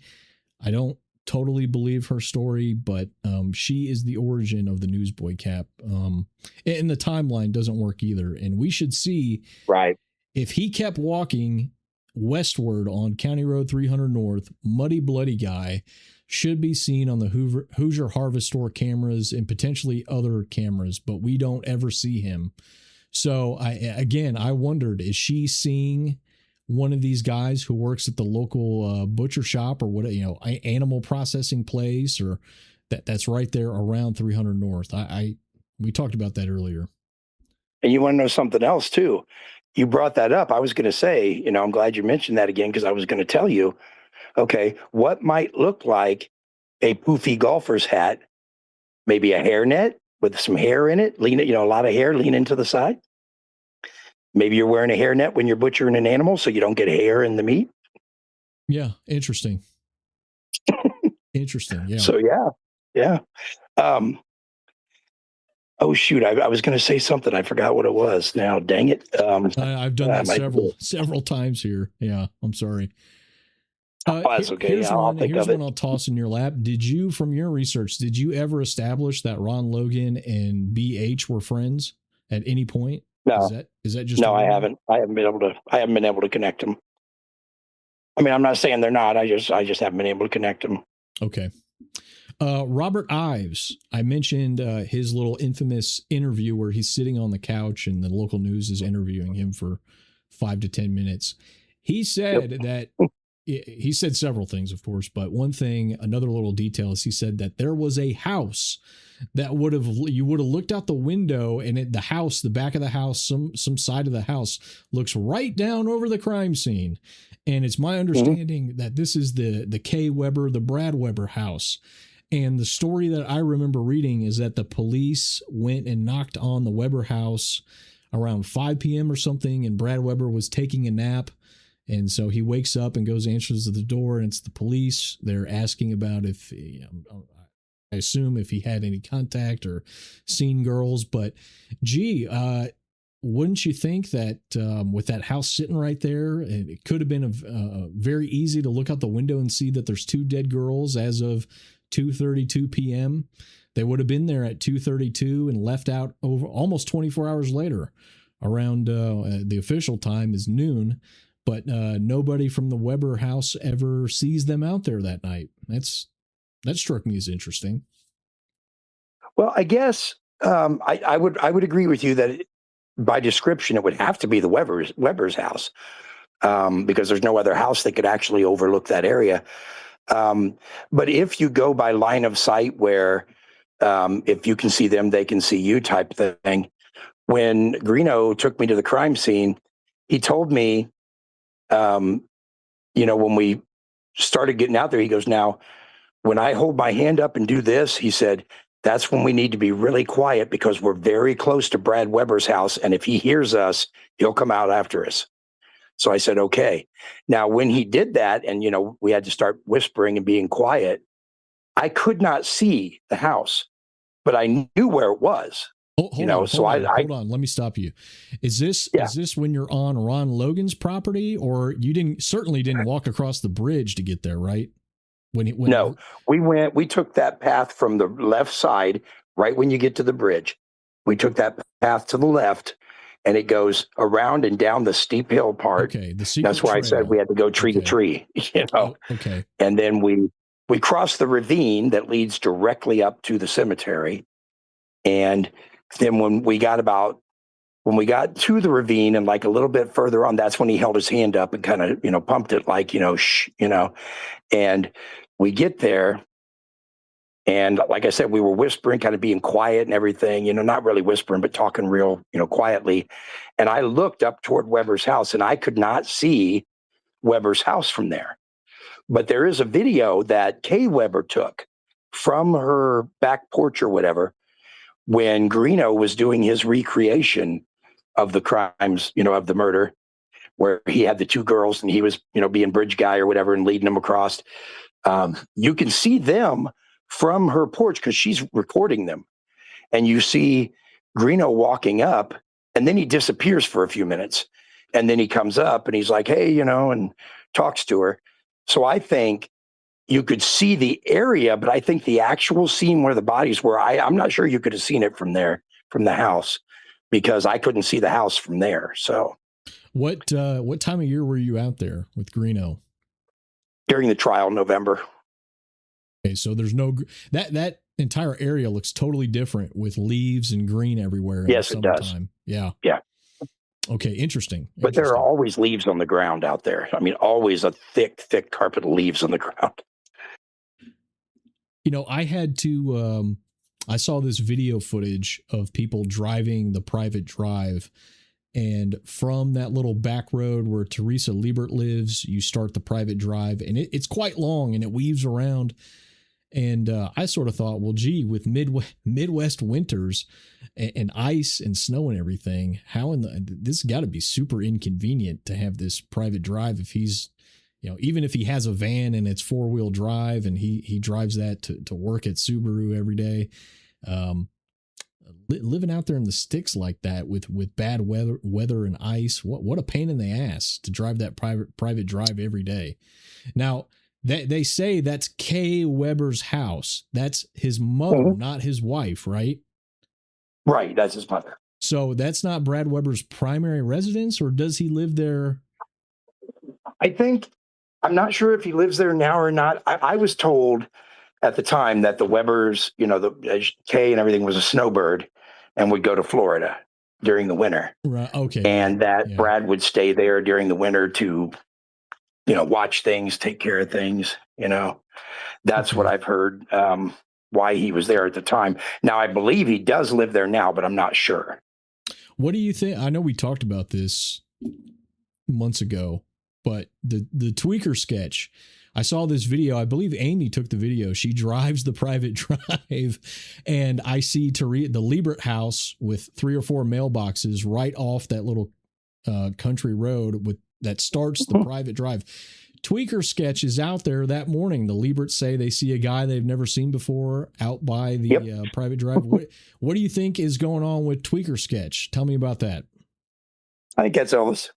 I don't totally believe her story, but she is the origin of the newsboy cap. And the timeline doesn't work either. And we should see, right, if he kept walking westward on County Road 300 North, Muddy Bloody Guy should be seen on the Hoosier Harvest Store cameras and potentially other cameras, but we don't ever see him. So I wondered, is she seeing one of these guys who works at the local butcher shop or what, animal processing place, or that's right there around 300 North? We talked about that earlier. And you want to know something else too? You brought that up. I was going to say, I'm glad you mentioned that again, because I was going to tell you, okay, what might look like a poofy golfer's hat, maybe a hairnet with some hair in it, a lot of hair leaning to the side. Maybe you're wearing a hairnet when you're butchering an animal so you don't get hair in the meat. Yeah, interesting. Interesting, yeah. So, yeah. Oh, shoot, I was going to say something. I forgot what it was now. Dang it. I've done that several times here. Yeah, I'm sorry. That's okay. Here's one I'll toss in your lap. Did you, from your research, did you ever establish that Ron Logan and BH were friends at any point? No. Is that just? No, I haven't. I haven't been able to connect them. I mean, I'm not saying they're not. I just haven't been able to connect them. Okay. Robert Ives, I mentioned his little infamous interview where he's sitting on the couch and the local news is interviewing him for 5 to 10 minutes. He said that he said several things, of course, but another little detail is he said that there was a house that you would have looked out the window, and the back of the house, some side of the house looks right down over the crime scene. And it's my understanding that this is the Kay Weber, the Brad Weber house. And the story that I remember reading is that the police went and knocked on the Weber house around 5 p.m. or something, and Brad Weber was taking a nap. And so he wakes up and goes, answers the door, and it's the police. They're asking about if, I assume if he had any contact or seen girls. But wouldn't you think that with that house sitting right there, it could have been very easy to look out the window and see that there's 2 dead girls as of 2:32 p.m. They would have been there at 2:32 and left out over almost 24 hours later. Around the official time is noon. But nobody from the Weber house ever sees them out there that night. That struck me as interesting. Well, I guess I would agree with you that by description it would have to be the Weber's house because there's no other house that could actually overlook that area. But if you go by line of sight where if you can see them, they can see you type thing. When Greeno took me to the crime scene, he told me, when we started getting out there, he goes, now, when I hold my hand up and do this, he said, that's when we need to be really quiet because we're very close to Brad Weber's house. And if he hears us, he'll come out after us. So I said, okay. Now, when he did that and, we had to start whispering and being quiet, I could not see the house, but I knew where it was. Hold on. Let me stop you. Is this when you're on Ron Logan's property, or you certainly didn't walk across the bridge to get there, right? No, we took that path from the left side, right when you get to the bridge. We took that path to the left, and it goes around and down the steep hill part. Okay, that's where trail. I said we had to go tree to tree, Okay. And then we crossed the ravine that leads directly up to the cemetery. And then when we got to the ravine and like a little bit further on, that's when he held his hand up and kind of, pumped it like, shh, and we get there. And like I said, we were whispering, kind of being quiet and everything, not really whispering, but talking real, quietly. And I looked up toward Weber's house and I could not see Weber's house from there. But there is a video that Kay Weber took from her back porch or whatever, when Greeno was doing his recreation of the crimes, of the murder, where he had the two girls and he was, being bridge guy or whatever and leading them across. You can see them from her porch because she's recording them. And you see Greeno walking up and then he disappears for a few minutes. And then he comes up and he's like, hey, and talks to her. So I think you could see the area, but I think the actual scene where the bodies were, I'm not sure you could have seen it from there, from the house, because I couldn't see the house from there. So what time of year were you out there with Greeno? During the trial, November. Okay, so there's that entire area looks totally different with leaves and green everywhere. Yes, it does. Yeah. Yeah. Okay, interesting. But there are always leaves on the ground out there. I mean, always a thick carpet of leaves on the ground. I had to, I saw this video footage of people driving the private drive, and from that little back road where Teresa Liebert lives, you start the private drive, and it's quite long and it weaves around. And I sort of thought, well, gee, with Midwest winters and ice and snow and everything, this got to be super inconvenient to have this private drive if he's, even if he has a van and it's 4-wheel drive and he drives that to work at Subaru every day. Living out there in the sticks like that with bad weather and ice, what a pain in the ass to drive that private drive every day. Now, they say that's Kay Weber's house. That's his mother, not his wife, right? Right, that's his mother. So that's not Brad Weber's primary residence, or does he live there? I'm not sure if he lives there now or not. I was told at the time that the Webers, the Kay and everything was a snowbird and would go to Florida during the winter. Right. Okay. And that Brad would stay there during the winter to, watch things, take care of things, That's what I've heard, why he was there at the time. Now, I believe he does live there now, but I'm not sure. What do you think? I know we talked about this months ago, but the tweaker sketch, I saw this video. I believe Amy took the video. She drives the private drive, and I see the Liebert house with 3 or 4 mailboxes right off that little country road that starts the private drive. Tweaker sketch is out there that morning. The Lieberts say they see a guy they've never seen before out by the private drive. What do you think is going on with Tweaker sketch? Tell me about that. I think that's Elvis.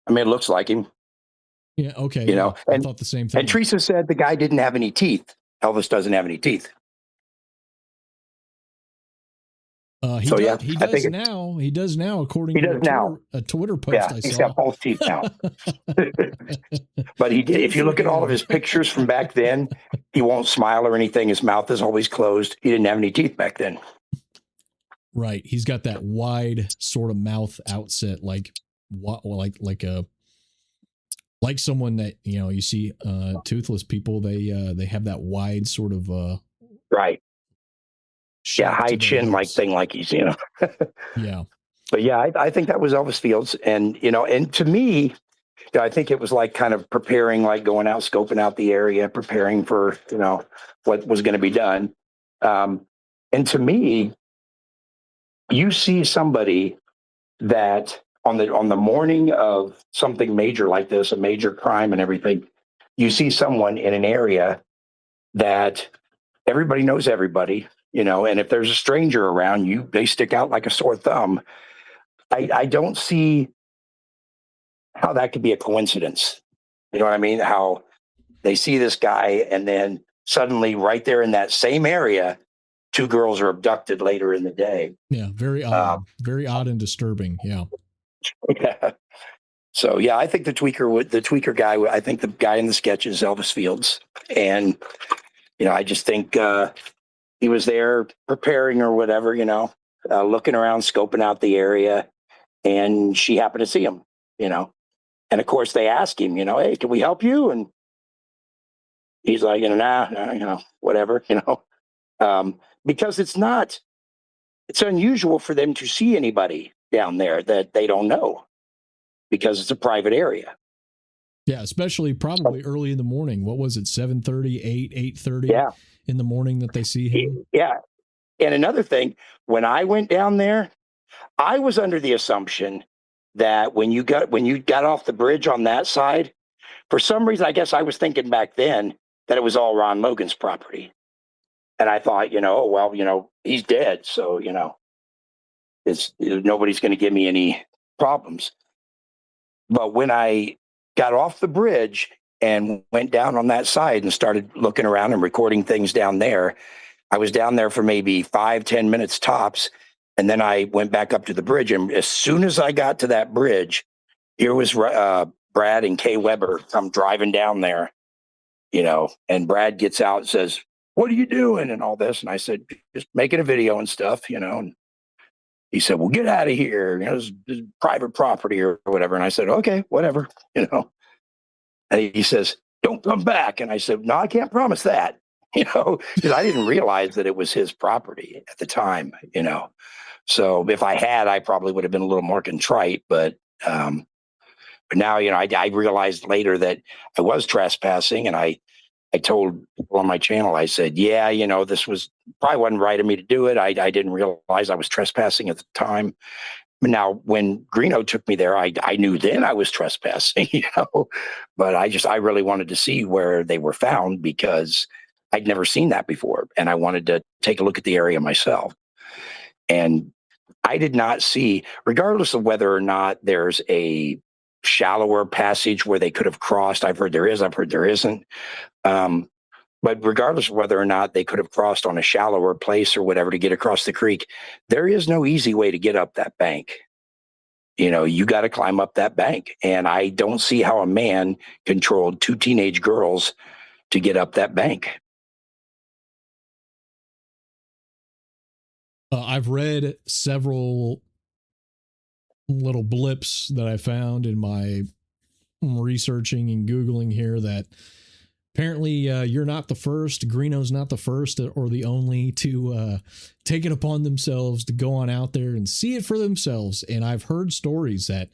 I mean, it looks like him. Yeah. Okay. I thought the same thing. And Teresa said the guy didn't have any teeth. Elvis doesn't have any teeth. He does now, according to a Twitter post I saw. He's got false teeth now. But he did. If you look at all of his pictures from back then, he won't smile or anything. His mouth is always closed. He didn't have any teeth back then. Right. He's got that wide sort of mouth outset, like someone that, you see toothless people. They have that wide sort of right. high chin like thing, like he's, Yeah. But yeah, I think that was Elvis Fields. And, and to me, I think it was like kind of preparing, like going out, scoping out the area, preparing for, what was going to be done. And to me, you see somebody that on the morning of something major like this, a major crime and everything, you see someone in an area that everybody knows everybody, and if there's a stranger around they stick out like a sore thumb. I don't see how that could be a coincidence. You know what I mean? How they see this guy and then suddenly right there in that same area, two girls are abducted later in the day. Yeah, very odd. Very odd and disturbing. Yeah. Yeah. So yeah, I think the tweaker guy, I think the guy in the sketch is Elvis Fields. And, I just think he was there preparing or whatever, looking around, scoping out the area, and she happened to see him, And of course they ask him, hey, can we help you? And he's like, nah, whatever, because it's unusual for them to see anybody down there that they don't know because it's a private area. Yeah, especially probably early in the morning. What was it, 7:30, 8:30 Yeah. in the morning that they see him? Yeah. And another thing, when I went down there, I was under the assumption that when you got off the bridge on that side, for some reason, I guess I was thinking back then that it was all Ron Logan's property. And I thought, he's dead. So, nobody's going to give me any problems. But when I got off the bridge and went down on that side and started looking around and recording things down there, I was down there for maybe 5-10 minutes tops. And then I went back up to the bridge. And as soon as I got to that bridge, here was Brad and Kay Weber come driving down there, and Brad gets out and says, "What are you doing?" and all this. And I said, "Just making a video and stuff, and he said, "Well, get out of here. This is private property or whatever." And I said, "Okay, whatever, And he says, "Don't come back." And I said, "No, I can't promise that, because I didn't realize that it was his property at the time, So if I had, I probably would have been a little more contrite, but now, I realized later that I was trespassing, and I told people on my channel, I said, yeah, this probably wasn't right of me to do it. I didn't realize I was trespassing at the time. But now when Greeno took me there, I knew then I was trespassing, but I really wanted to see where they were found because I'd never seen that before. And I wanted to take a look at the area myself. And I did not see, regardless of whether or not there's a shallower passage where they could have crossed. I've heard there is, I've heard there isn't. But regardless of whether or not they could have crossed on a shallower place or whatever to get across the creek, there is no easy way to get up that bank. You got to climb up that bank. And I don't see how a man controlled two teenage girls to get up that bank. I've read several little blips that I found in my researching and Googling here that apparently you're not the first, Greeno's not the first or the only to take it upon themselves to go on out there and see it for themselves. And I've heard stories that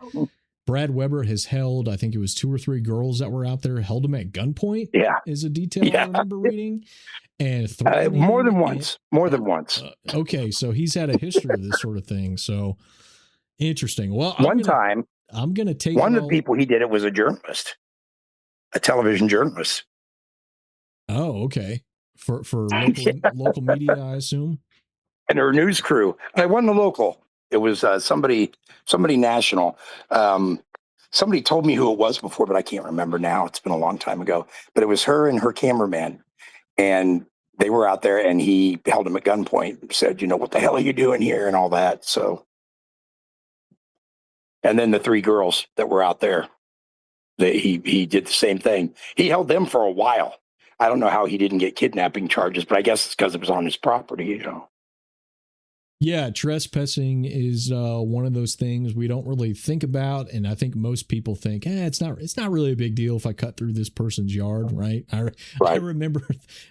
Brad Weber has held, I think it was 2 or 3 girls that were out there, held them at gunpoint. Yeah. Is a detail I remember reading. And more than once. Okay, so he's had a history of this sort of thing. So interesting. Well, I'm going to take one of the people he did it was a journalist, a television journalist. Oh, okay. For local media, I assume. And her news crew. I wasn't a local. It was somebody national. Somebody told me who it was before, but I can't remember now. It's been a long time ago. But it was her and her cameraman. And they were out there, and he held them at gunpoint and said, "What the hell are you doing here?" and all that. So, and then the 3 girls that were out there, he did the same thing. He held them for a while. I don't know how he didn't get kidnapping charges, but I guess it's because it was on his property, Yeah, trespassing is one of those things we don't really think about, and I think most people think, it's not really a big deal if I cut through this person's yard, right? I Right. remember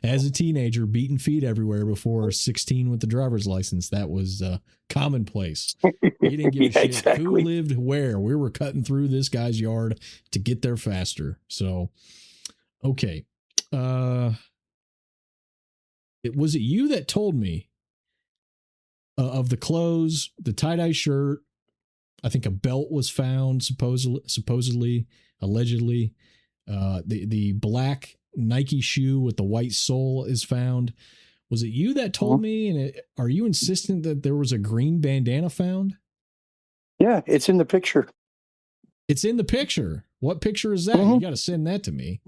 as a teenager beating feet everywhere before 16 with the driver's license. That was commonplace. You didn't give a Yeah, shit who exactly. lived where. We were cutting through this guy's yard to get there faster. So, okay, was it you that told me of the clothes, the tie-dye shirt? I think a belt was found, supposedly, allegedly. The black Nike shoe with the white sole is found. Was it you that told me? And are you insistent that there was a green bandana found? Yeah, it's in the picture. It's in the picture. What picture is that? You got to send that to me.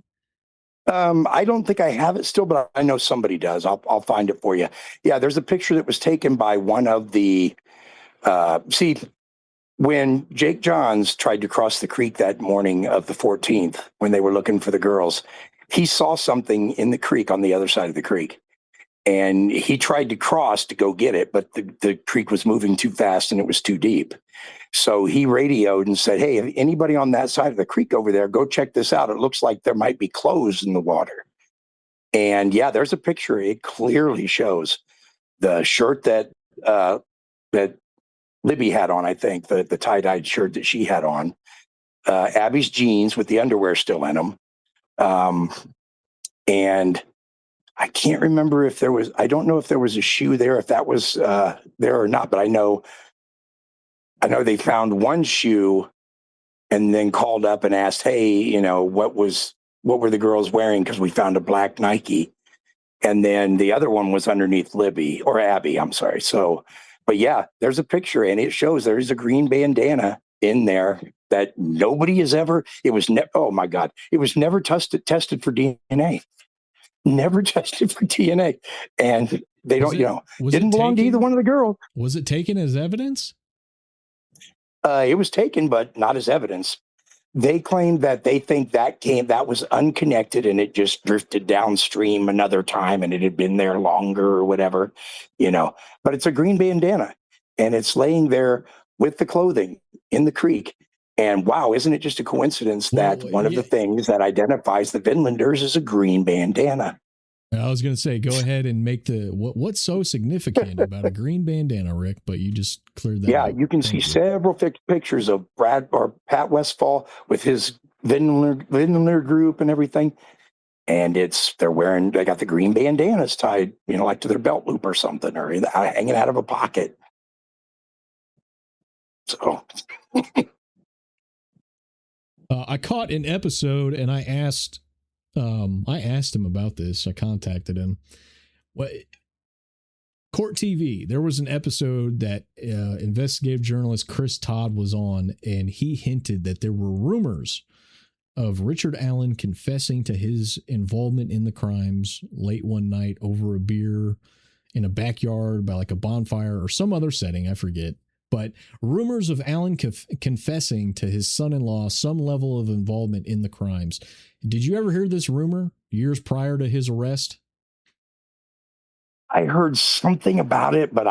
I don't think I have it still, but I know somebody does. I'll find it for you. Yeah, there's a picture that was taken by one of the. See, when Jake Johns tried to cross the creek that morning of the 14th, when they were looking for the girls, he saw something in the creek on the other side of the creek. And he tried to cross to go get it, but the creek was moving too fast and it was too deep. So he radioed and said, hey, if anybody on that side of the creek over there, go check this out. It looks like there might be clothes in the water. And yeah, there's a picture. It clearly shows the shirt that that Libby had on, I think, the tie-dyed shirt that she had on, Abby's jeans with the underwear still in them. And I can't remember if there was, I don't know if there was a shoe there, if that was there or not, but I know they found one shoe and then called up and asked, hey, what were the girls wearing? Because we found a black Nike. And then the other one was underneath Libby or Abby, I'm sorry. So, but yeah, there's a picture and it shows there's a green bandana in there that nobody has ever, oh my God, it was never tested for DNA. Never tested for DNA. And they didn't belong to either one of the girls. Was it taken as evidence? It was taken, but not as evidence. They claimed that they think that was unconnected and it just drifted downstream another time and it had been there longer or whatever, but it's a green bandana and it's laying there with the clothing in the creek. And wow, isn't it just a coincidence that one of the things that identifies the Vinlanders is a green bandana? I was going to say, go ahead and make what's so significant about a green bandana, Rick, but you just cleared that up. You can see several pictures of Pat Westfall with his Vinlander group and everything. And they got the green bandanas tied, like to their belt loop or something, or hanging out of a pocket. So I caught an episode and I asked him about this. I contacted him. Court TV, there was an episode that investigative journalist Chris Todd was on, and he hinted that there were rumors of Richard Allen confessing to his involvement in the crimes late one night over a beer in a backyard by like a bonfire or some other setting, I forget. But rumors of Allen confessing to his son-in-law some level of involvement in the crimes. Did you ever hear this rumor years prior to his arrest? I heard something about it, but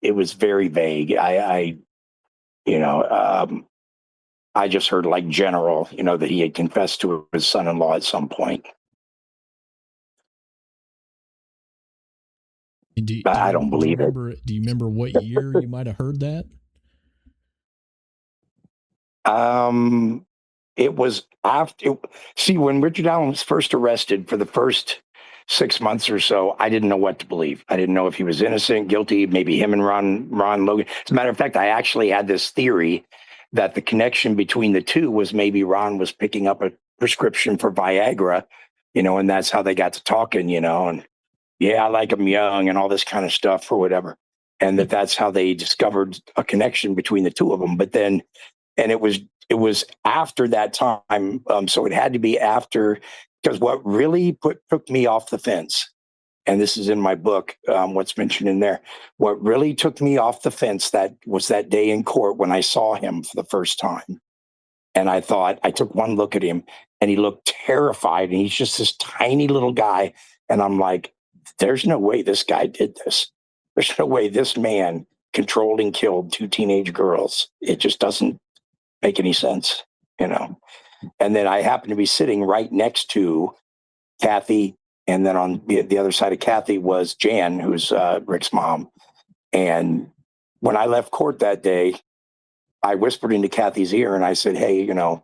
it was very vague. I just heard like general, that he had confessed to his son-in-law at some point. But I don't believe it. Do you remember what year you might have heard that? It was after. See, when Richard Allen was first arrested for the first 6 months or so, I didn't know what to believe. I didn't know if he was innocent, guilty, maybe him and Ron Logan. As a matter of fact, I actually had this theory that the connection between the two was maybe Ron was picking up a prescription for Viagra, and that's how they got to talking, and I like him young and all this kind of stuff or whatever. And that's how they discovered a connection between the two of them. But then, and it was after that time. So it had to be after, because what really took me off the fence, and this is in my book, what's mentioned in there, what really took me off the fence was that day in court when I saw him for the first time. And I took one look at him and he looked terrified and he's just this tiny little guy. And I'm like, there's no way this guy did this. There's no way this man controlled and killed 2 teenage girls. It just doesn't make any sense, you know. And then I happened to be sitting right next to Kathy, and then on the other side of Kathy was Jan, who's Rick's mom. And when I left court that day, I whispered into Kathy's ear and I said, hey, you know,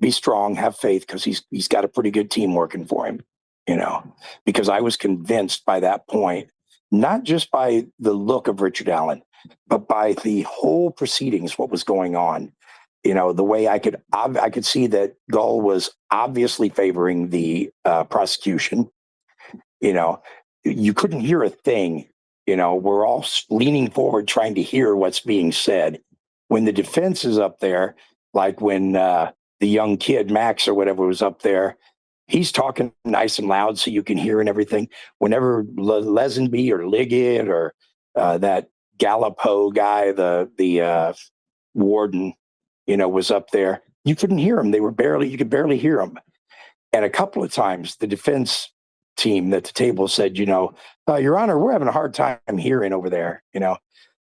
be strong, have faith, because he's got a pretty good team working for him, you know, because I was convinced by that point, not just by the look of Richard Allen, but by the whole proceedings, what was going on. You know, the way I could see that Gull was obviously favoring the prosecution. You know, you couldn't hear a thing. You know, we're all leaning forward trying to hear what's being said. When the defense is up there, like when the young kid, Max or whatever, was up there, he's talking nice and loud so you can hear and everything. Whenever Lesenby or Liggett or that Gallipo guy, the warden, you know, was up there, you couldn't hear them. You could barely hear them. And a couple of times the defense team at the table said, you know, Your Honor, we're having a hard time hearing over there, you know.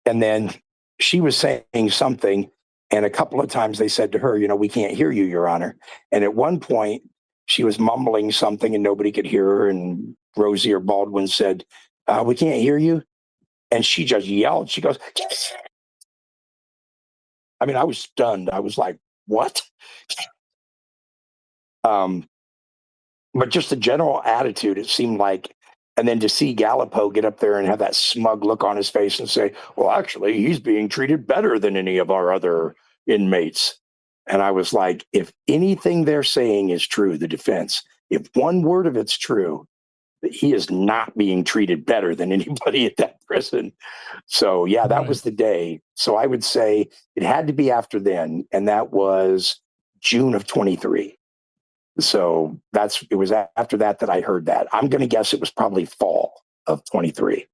And then she was saying something, and a couple of times they said to her, you know, we can't hear you, Your Honor. And at one point she was mumbling something and nobody could hear her. And Rosie or Baldwin said, we can't hear you. And she just yelled. She goes, yes. I mean, I was stunned. I was like, what? But just the general attitude, it seemed like, and then to see Gallipo get up there and have that smug look on his face and say, well, actually, he's being treated better than any of our other inmates. And I was like, if anything they're saying is true, the defense, if one word of it's true, he is not being treated better than anybody at that prison. So, yeah, that was the day. So I would say it had to be after then. And that was June of 23. So it was after that I heard that. I'm going to guess it was probably fall of 23.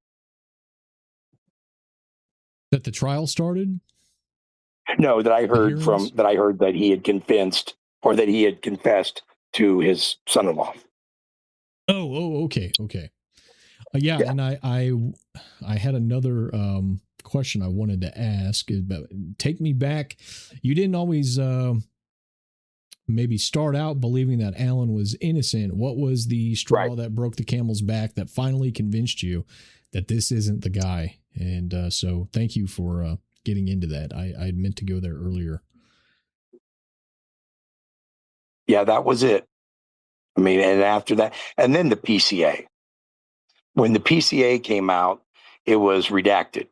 That the trial started? No, that I heard that he had confessed to his son-in-law. Oh, okay. Yeah, and I had another question I wanted to ask. About, take me back. You didn't always maybe start out believing that Alan was innocent. What was the straw that broke the camel's back that finally convinced you that this isn't the guy? And so thank you for getting into that. I had meant to go there earlier. Yeah, that was it. I mean, and after that, and then the PCA. When the PCA came out, it was redacted.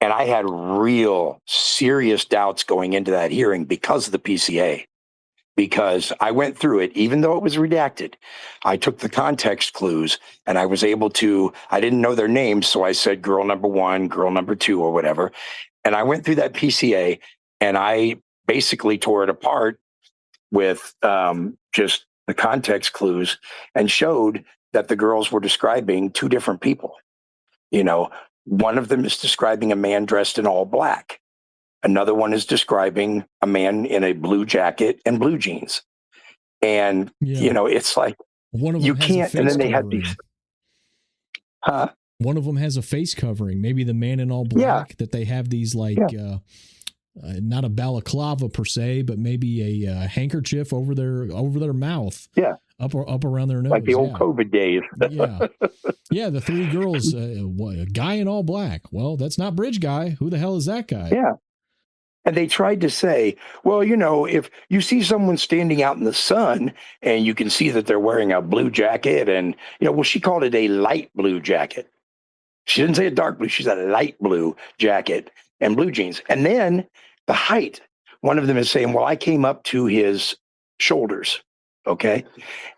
And I had real serious doubts going into that hearing because of the PCA. Because I went through it, even though it was redacted, I took the context clues and I was able to, I didn't know their names. So I said girl number 1, girl number 2, or whatever. And I went through that PCA and I basically tore it apart with just the context clues and showed that the girls were describing 2 different people. You know, one of them is describing a man dressed in all black. Another one is describing a man in a blue jacket and blue jeans. And, you know, it's like, one of them you can't, and then they had these. One of them has a face covering. Maybe the man in all black, that they have these like, not a balaclava per se, but maybe a handkerchief over their mouth. Yeah. Up around their nose. Like the old COVID days. Yeah. The 3 girls, a guy in all black. Well, that's not Bridge Guy. Who the hell is that guy? Yeah. And they tried to say, well, you know, if you see someone standing out in the sun and you can see that they're wearing a blue jacket and, you know, well, she called it a light blue jacket. She didn't say a dark blue. She said a light blue jacket and blue jeans. And then the height, one of them is saying, well, I came up to his shoulders. Okay.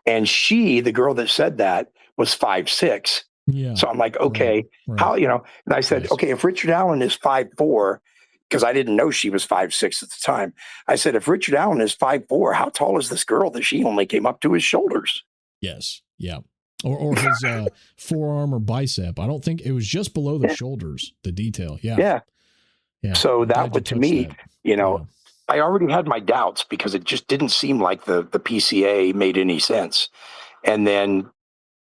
And the girl that said that was 5'6". Yeah. So I'm like, okay, how, you know, and I said, okay, if Richard Allen is 5'4", because I didn't know she was 5'6" at the time. I said, if Richard Allen is 5'4", how tall is this girl that she only came up to his shoulders? Yes. Yeah. Or his forearm or bicep. I don't think it was just below the shoulders, the detail. Yeah. So that would, to me, you know, I already had my doubts because it just didn't seem like the PCA made any sense. And then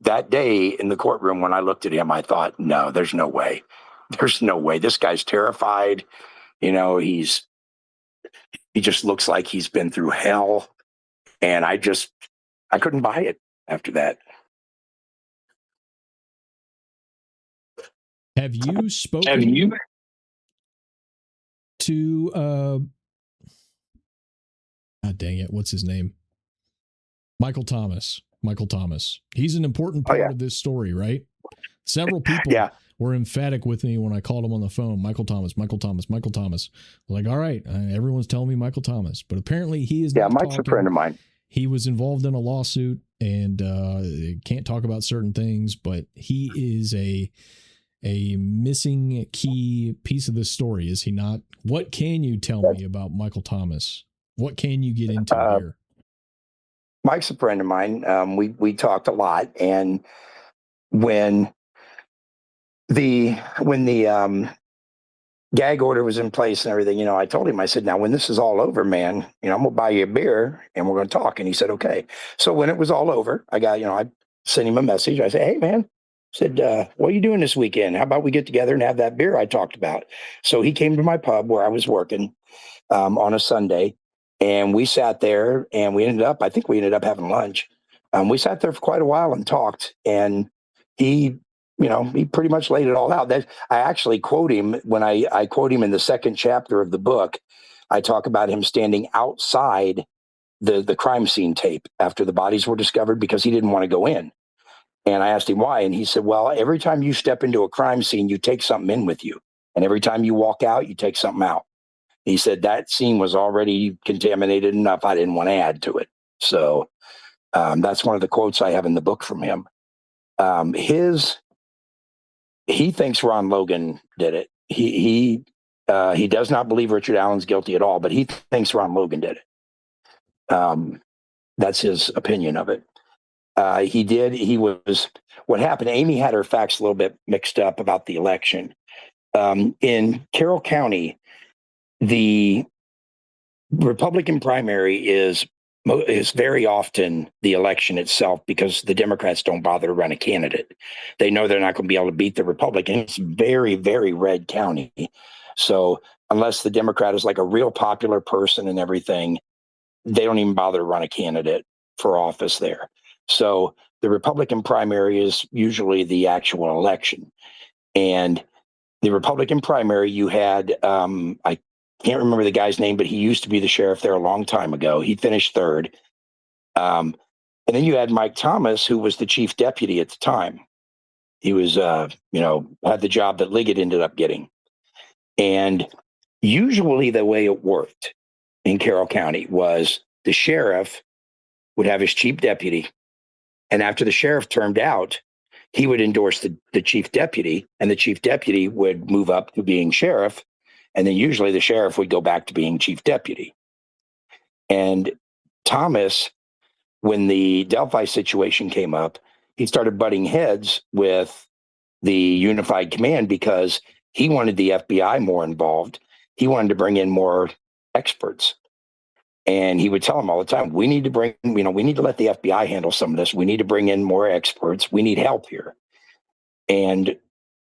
that day in the courtroom, when I looked at him, I thought, no, there's no way. there's no way. This guy's terrified. You know, he just looks like he's been through hell. And I couldn't buy it after that. Have you spoken to God dang it, what's his name? Michael Thomas. He's an important part of this story, right? Several people were emphatic with me when I called him on the phone. Michael Thomas. Like, all right, everyone's telling me Michael Thomas, but apparently he is not Mike's talking. A friend of mine. He was involved in a lawsuit and can't talk about certain things, but he is a missing key piece of this story, is he not? What can you tell me about Michael Thomas? What can you get into here? Mike's a friend of mine. We talked a lot, and when the gag order was in place and everything, I told him, I said, now when this is all over, man, I'm gonna buy you a beer and we're gonna talk. And he said, okay. So when it was all over, I sent him a message. I said, hey man, said, what are you doing this weekend? How about we get together and have that beer I talked about? So he came to my pub where I was working on a Sunday, and we sat there and we ended up having lunch. We sat there for quite a while and talked, and he pretty much laid it all out. That I actually quote him when I quote him in the second chapter of the book. I talk about him standing outside the crime scene tape after the bodies were discovered because he didn't want to go in. And I asked him why, and he said, well, every time you step into a crime scene, you take something in with you. And every time you walk out, you take something out. He said that scene was already contaminated enough. I didn't want to add to it. So that's one of the quotes I have in the book from him. He thinks Ron Logan did it. He does not believe Richard Allen's guilty at all, but he thinks Ron Logan did it. That's his opinion of it. What happened, Amy had her facts a little bit mixed up about the election. In Carroll County, the Republican primary is very often the election itself, because the Democrats don't bother to run a candidate. They know they're not going to be able to beat the Republican. It's very, very red county. So unless the Democrat is like a real popular person and everything, they don't even bother to run a candidate for office there. So the Republican primary is usually the actual election. And the Republican primary, you had, I can't remember the guy's name, but he used to be the sheriff there a long time ago. He finished third. And then you had Mike Thomas, who was the chief deputy at the time. He was, had the job that Liggett ended up getting. And usually the way it worked in Carroll County was the sheriff would have his chief deputy. And after the sheriff termed out, he would endorse the chief deputy, and the chief deputy would move up to being sheriff. And then usually the sheriff would go back to being chief deputy. And Thomas, when the Delphi situation came up, he started butting heads with the Unified Command because he wanted the FBI more involved. He wanted to bring in more experts. And he would tell them all the time, we need to let the FBI handle some of this. We need to bring in more experts. We need help here. And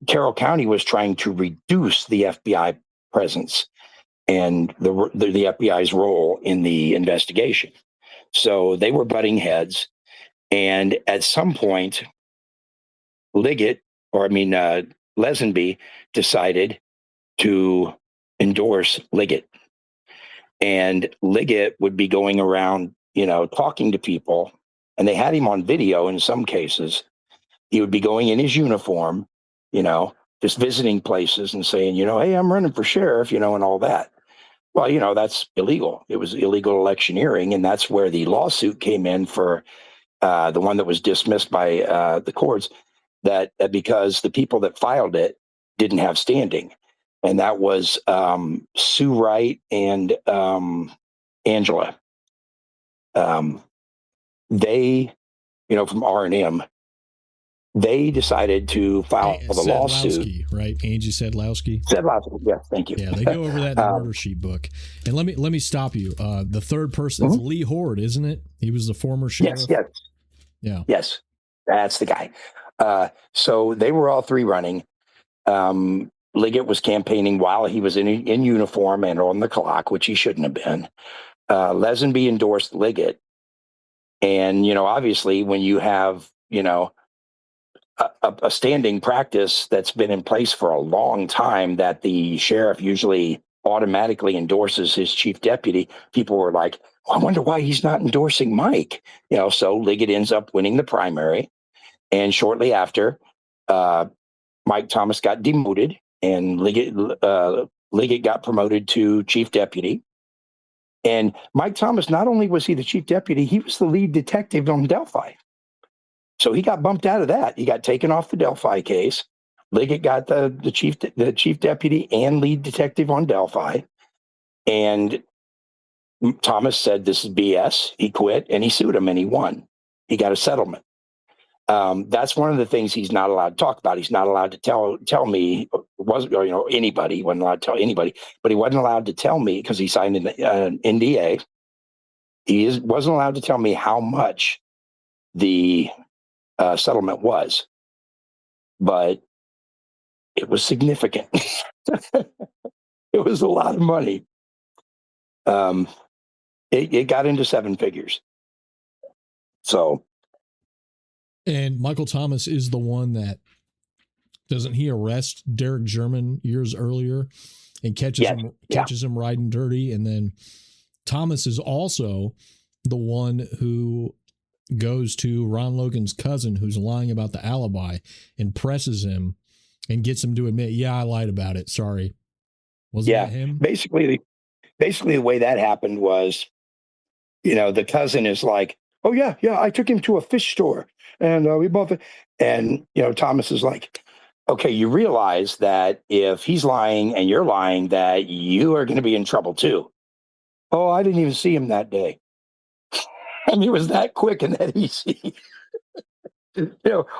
Carroll County was trying to reduce the FBI presence and the FBI's role in the investigation. So they were butting heads. And at some point, Lesenby decided to endorse Liggett. And Liggett would be going around, talking to people, and they had him on video in some cases. He would be going in his uniform, just visiting places and saying, hey, I'm running for sheriff, and all that. Well, that's illegal. It was illegal electioneering, and that's where the lawsuit came in for the one that was dismissed by the courts, that because the people that filed it didn't have standing. And that was Sue Wright and Angela. They, from R&M, they decided to file the lawsuit. Right? Angie Sedlowski. Yeah, thank you. Yeah, they go over that in the murder sheet book. And let me stop you. The third person is Lee Horde, isn't it? He was the former sheriff. Yes. Yeah. Yes, that's the guy. So they were all three running. Liggett was campaigning while he was in uniform and on the clock, which he shouldn't have been. Lesenby endorsed Liggett. And, obviously when you have, a standing practice that's been in place for a long time that the sheriff usually automatically endorses his chief deputy, people were like, I wonder why he's not endorsing Mike. So Liggett ends up winning the primary. And shortly after, Mike Thomas got demoted and Liggett got promoted to chief deputy. And Mike Thomas, not only was he the chief deputy, he was the lead detective on Delphi. So he got bumped out of that. He got taken off the Delphi case. Liggett got the chief deputy and lead detective on Delphi. And Thomas said, this is BS. He quit and he sued him and he won. He got a settlement. That's one of the things he's not allowed to talk about. He's not allowed to tell me, anybody. He wasn't allowed to tell anybody, but he wasn't allowed to tell me because he signed an NDA. He wasn't allowed to tell me how much the settlement was, but it was significant. It was a lot of money. It got into seven figures. So. And Michael Thomas is the one that, doesn't he arrest Derek German years earlier and catches him riding dirty? And then Thomas is also the one who goes to Ron Logan's cousin who's lying about the alibi and presses him and gets him to admit, yeah, I lied about it. Sorry. Wasn't that him? Basically the way that happened was, the cousin is like, oh yeah, I took him to a fish store and we both, and Thomas is like, okay, you realize that if he's lying and you're lying, that you are going to be in trouble too. Oh, I didn't even see him that day. And he was that quick and that easy.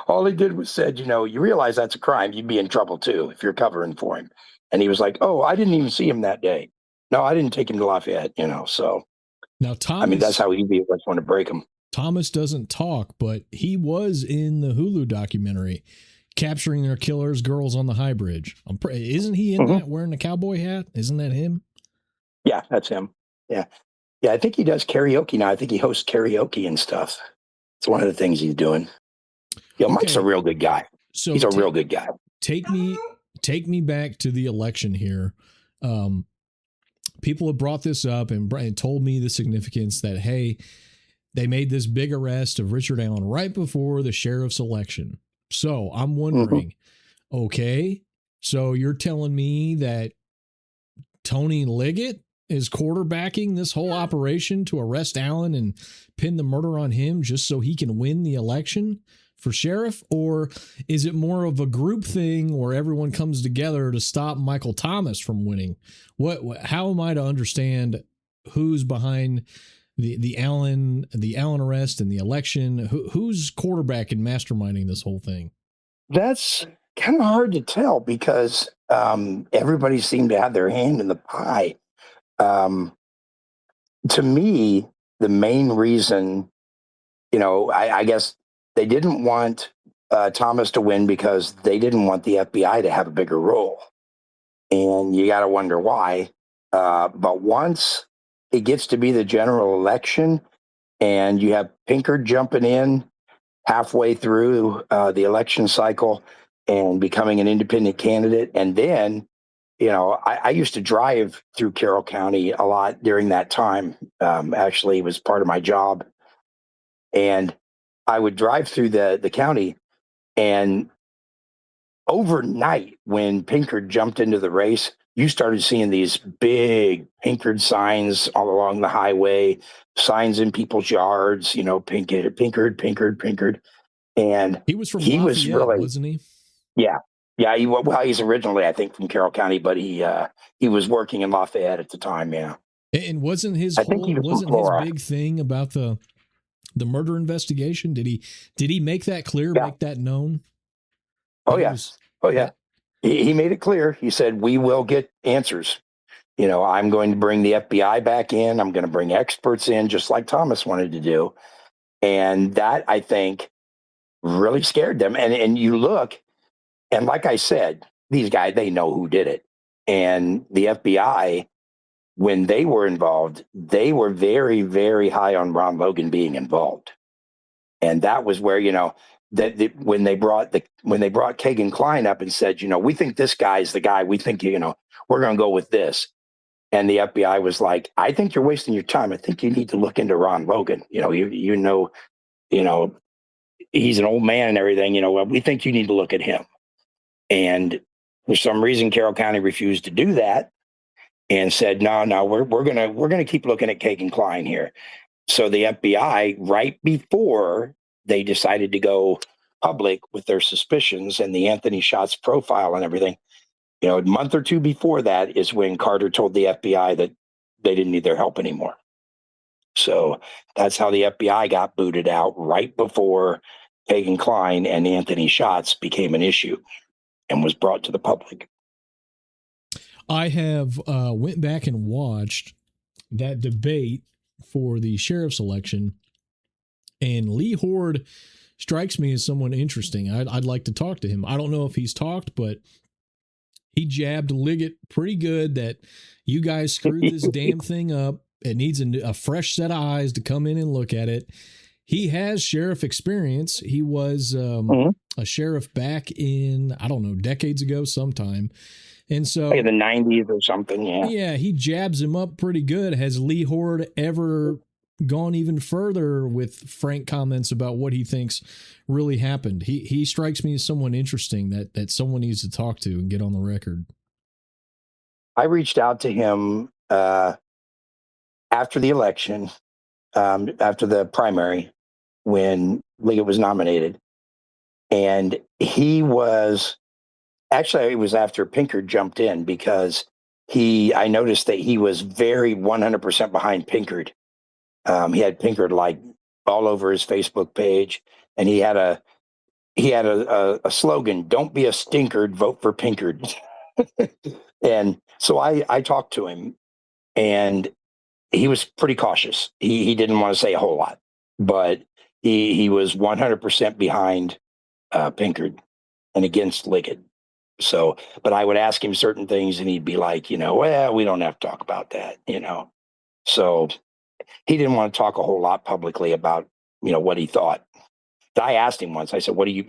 All he did was said, you realize that's a crime. You'd be in trouble too if you're covering for him. And he was like, oh, I didn't even see him that day. No, I didn't take him to Lafayette, so. Now, Thomas, that's how easy it was to break him. Thomas doesn't talk, but he was in the Hulu documentary, Capturing Their Killers, Girls on the High Bridge. Isn't he in that wearing a cowboy hat? Isn't that him? Yeah, that's him. Yeah. Yeah, I think he does karaoke now. I think he hosts karaoke and stuff. It's one of the things he's doing. Mike's a real good guy. So he's a real good guy. Take me back to the election here. People have brought this up and told me the significance that, hey, they made this big arrest of Richard Allen right before the sheriff's election. So I'm wondering, okay, so you're telling me that Tony Liggett is quarterbacking this whole operation to arrest Allen and pin the murder on him just so he can win the election for sheriff? Or is it more of a group thing where everyone comes together to stop Michael Thomas from winning? How am I to understand who's behind the Allen arrest and the election? Who's quarterback and masterminding this whole thing? That's kind of hard to tell because everybody seemed to have their hand in the pie. To me, the main reason, I guess they didn't want Thomas to win because they didn't want the FBI to have a bigger role. And you got to wonder why. But once it gets to be the general election and you have Pinkard jumping in halfway through the election cycle and becoming an independent candidate, and then I used to drive through Carroll County a lot during that time. Actually, it was part of my job. And I would drive through the county, and overnight, when Pinkard jumped into the race, you started seeing these big Pinkard signs all along the highway, signs in people's yards, Pinkard. And he was from Lafayette, wasn't he? Yeah. Yeah, he's originally, I think, from Carroll County, but he was working in Lafayette at the time. Yeah, and wasn't his big thing about the murder investigation? Did he make that clear? Yeah. Make that known? Oh yes. He made it clear. He said, "We will get answers. I'm going to bring the FBI back in. I'm going to bring experts in, just like Thomas wanted to do." And that, I think, really scared them. And you look. And like I said, these guys, they know who did it. And the FBI, when they were involved, they were very, very high on Ron Logan being involved. And that was where, when they brought Kagan Klein up and said, we think this guy's the guy, we think, we're going to go with this. And the FBI was like, I think you're wasting your time. I think you need to look into Ron Logan. He's an old man and everything. We think you need to look at him. And for some reason, Carroll County refused to do that and said, no, we're gonna keep looking at Kagan Klein here. So the FBI, right before they decided to go public with their suspicions and the Anthony Schatz profile and everything, a month or two before that is when Carter told the FBI that they didn't need their help anymore. So that's how the FBI got booted out right before Kagan Klein and Anthony Schatz became an issue and was brought to the public. I have went back and watched that debate for the sheriff's election, and Lee Horde strikes me as someone interesting. I'd like to talk to him. I don't know if he's talked, but he jabbed Liggett pretty good that you guys screwed this damn thing up. It needs a fresh set of eyes to come in and look at it. He has sheriff experience. He was a sheriff back in, I don't know, decades ago sometime. And so like in the 90s or something, yeah. Yeah, he jabs him up pretty good. Has Lee Horde ever gone even further with frank comments about what he thinks really happened? He strikes me as someone interesting that someone needs to talk to and get on the record. I reached out to him after the election, after the primary, when Liggett was nominated. And it was after Pinkard jumped in, because I noticed that he was very 100% behind Pinkard. He had Pinkard like all over his Facebook page, and he had a slogan: "Don't be a stinkard, vote for Pinkard." And so I talked to him, and he was pretty cautious. He didn't want to say a whole lot, but he was 100% behind Pinkard and against Liggett. So, but I would ask him certain things, and he'd be like, well, we don't have to talk about that, So he didn't want to talk a whole lot publicly about, what he thought. I asked him once. I said, what do you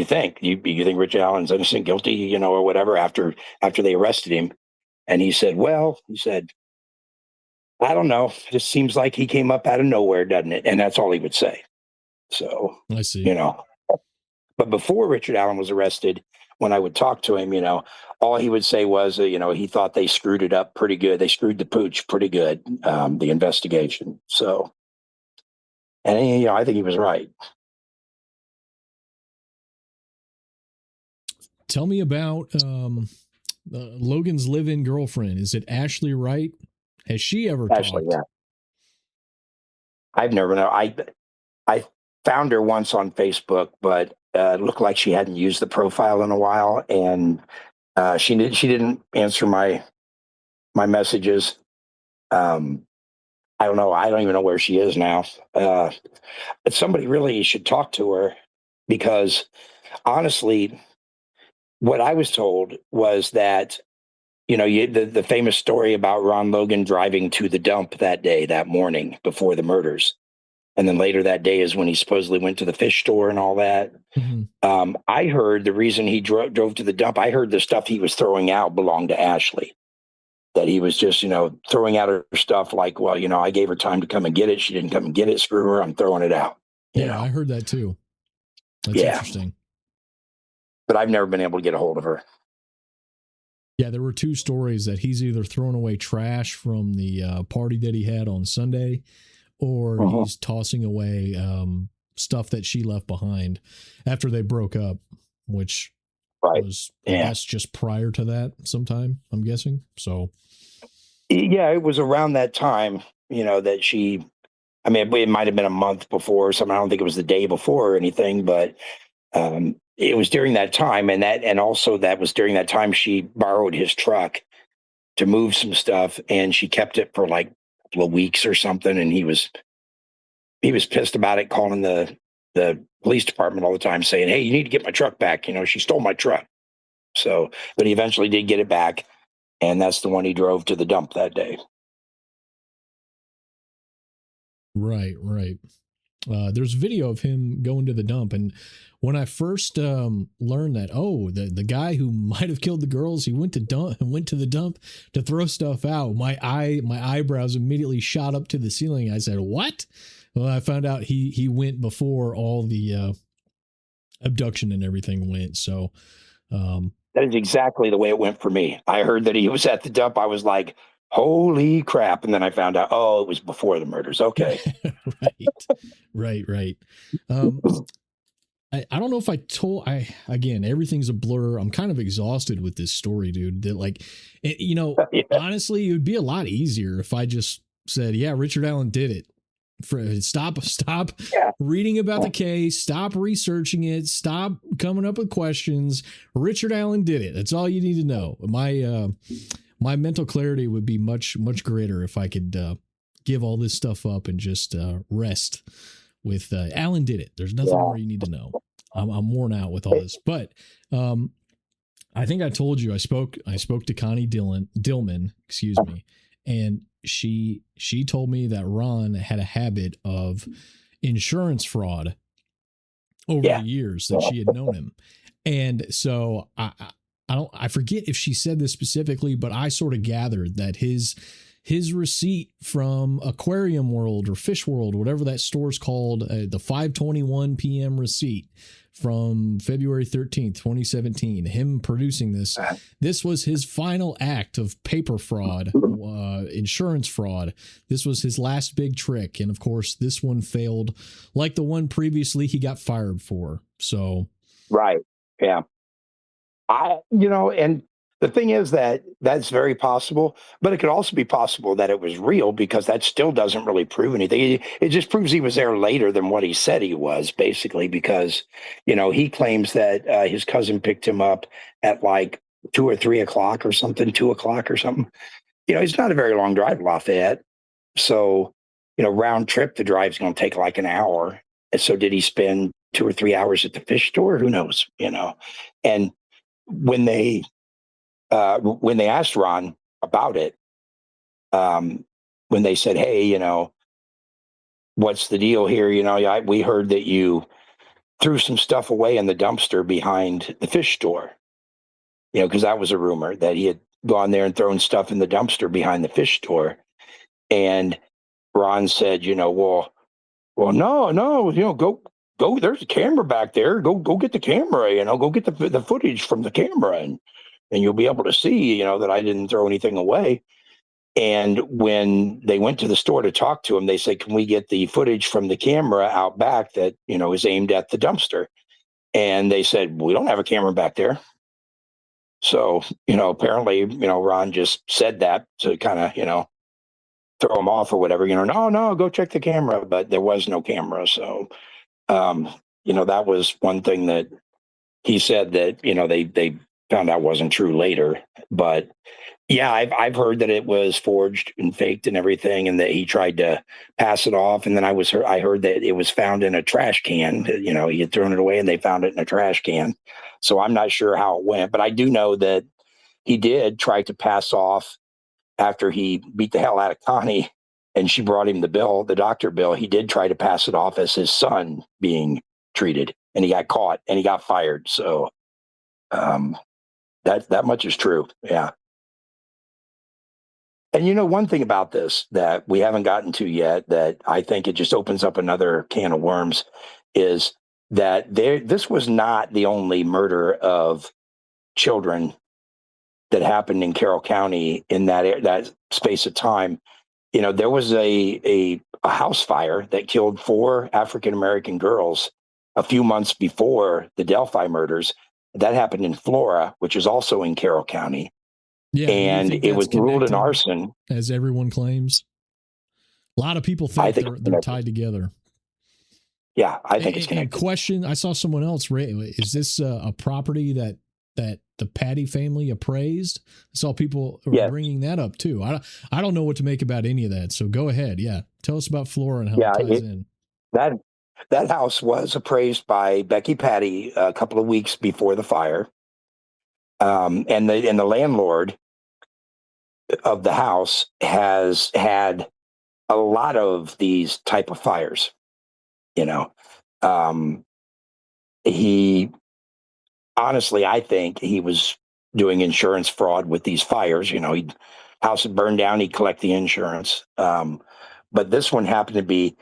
think? You think Richard Allen's innocent, guilty, or whatever after they arrested him? And he said, I don't know. It just seems like he came up out of nowhere, doesn't it? And that's all he would say. So I see. But before Richard Allen was arrested, when I would talk to him, all he would say was, he thought they screwed it up pretty good. They screwed the pooch pretty good, the investigation. So, and I think he was right. Tell me about Logan's live-in girlfriend. Is it Ashley Wright? Has she ever Ashley, talked? yeah. I've never known. I found her once on Facebook, but it looked like she hadn't used the profile in a while, and she didn't answer my messages. I don't know. I don't even know where she is now. But somebody really should talk to her, because honestly, what I was told was that, the famous story about Ron Logan driving to the dump that morning before the murders. And then later that day is when he supposedly went to the fish store and all that. Mm-hmm. I heard the reason he drove to the dump, I heard the stuff he was throwing out belonged to Ashley. That he was just, throwing out her stuff like, well, I gave her time to come and get it. She didn't come and get it. Screw her. I'm throwing it out. I heard that too. That's interesting. But I've never been able to get a hold of her. Yeah, there were two stories that he's either throwing away trash from the party that he had on Sunday, or he's tossing away stuff that she left behind after they broke up, which was, I guess, just prior to that sometime, I'm guessing. So, yeah, it was around that time, that she, it might have been a month before or something. I don't think it was the day before or anything, but it was during that time. And also that was during that time she borrowed his truck to move some stuff, and she kept it for like a couple of weeks or something. And he was pissed about it, calling the police department all the time saying, hey, you need to get my truck back. She stole my truck. So, but he eventually did get it back, and that's the one he drove to the dump that day. Right. There's video of him going to the dump, and when I first learned that, the guy who might have killed the girls, he went to the dump to throw stuff out. My eyebrows immediately shot up to the ceiling. I said, "What?" Well, I found out he went before all the abduction and everything went. So that is exactly the way it went for me. I heard that he was at the dump. I was like, holy crap. And then I found out, it was before the murders. Okay. Right. I don't know if again, everything's a blur. I'm kind of exhausted with this story, dude. That yeah. Honestly, it would be a lot easier if I just said, yeah, Richard Allen did it. Stop reading about the case, stop researching it, stop coming up with questions. Richard Allen did it. That's all you need to know. My mental clarity would be much greater if I could give all this stuff up and just rest with Allen did it. There's nothing more you need to know. I'm worn out with all this, but I think I told you I spoke to Connie Dillman, excuse me, and she told me that Ron had a habit of insurance fraud over the years that she had known him. And so I forget if she said this specifically, but I sort of gathered that his receipt from Aquarium World or Fish World, whatever that store's called, the 5:21 p.m. receipt from February 13th, 2017, him producing this was his final act of paper fraud, insurance fraud. This was his last big trick. And of course, this one failed like the one previously he got fired for. So. Right. Yeah. And the thing is that's very possible, but it could also be possible that it was real, because that still doesn't really prove anything. It just proves he was there later than what he said he was, basically, because, he claims that his cousin picked him up at like 2 or 3 o'clock or something, 2 o'clock or something. It's not a very long drive to Lafayette. So, round trip, the drive's going to take like an hour. And so did he spend 2 or 3 hours at the fish store? Who knows, and when they asked Ron about it, when they said, hey, what's the deal here? We heard that you threw some stuff away in the dumpster behind the fish store, because that was a rumor that he had gone there and thrown stuff in the dumpster behind the fish store. And Ron said, well, no, go, there's a camera back there. Go get the camera, go get the footage from the camera, and you'll be able to see, that I didn't throw anything away. And when they went to the store to talk to him, they said, can we get the footage from the camera out back that, is aimed at the dumpster? And they said, we don't have a camera back there. So, apparently, Ron just said that to kind of, throw him off or whatever, no, go check the camera, but there was no camera. So, that was one thing that he said that, they found out wasn't true later. But yeah, I've heard that it was forged and faked and everything, and that he tried to pass it off. And then I heard that it was found in a trash can. He had thrown it away and they found it in a trash can. So I'm not sure how it went, but I do know that he did try to pass off, after he beat the hell out of Connie and she brought him the doctor bill. He did try to pass it off as his son being treated, and he got caught and he got fired. So that much is true. Yeah. And one thing about this that we haven't gotten to yet, that I think it just opens up another can of worms, is that this was not the only murder of children that happened in Carroll County in that space of time. There was a house fire that killed 4 African-American girls a few months before the Delphi murders. That happened in Flora, which is also in Carroll County. Yeah, and it was ruled an arson, as everyone claims. A lot of people think they're tied together. Yeah, I think it's connected. Question: I saw someone else. Is this a property that the Patty family appraised? I saw people bringing that up too. I don't know what to make about any of that. So go ahead. Yeah, tell us about Flora and how it ties in. That house was appraised by Becky Patty a couple of weeks before the fire. And the landlord of the house has had a lot of these type of fires. You know, he honestly, I think he was doing insurance fraud with these fires. House had burned down, he'd collect the insurance. But this one happened to be,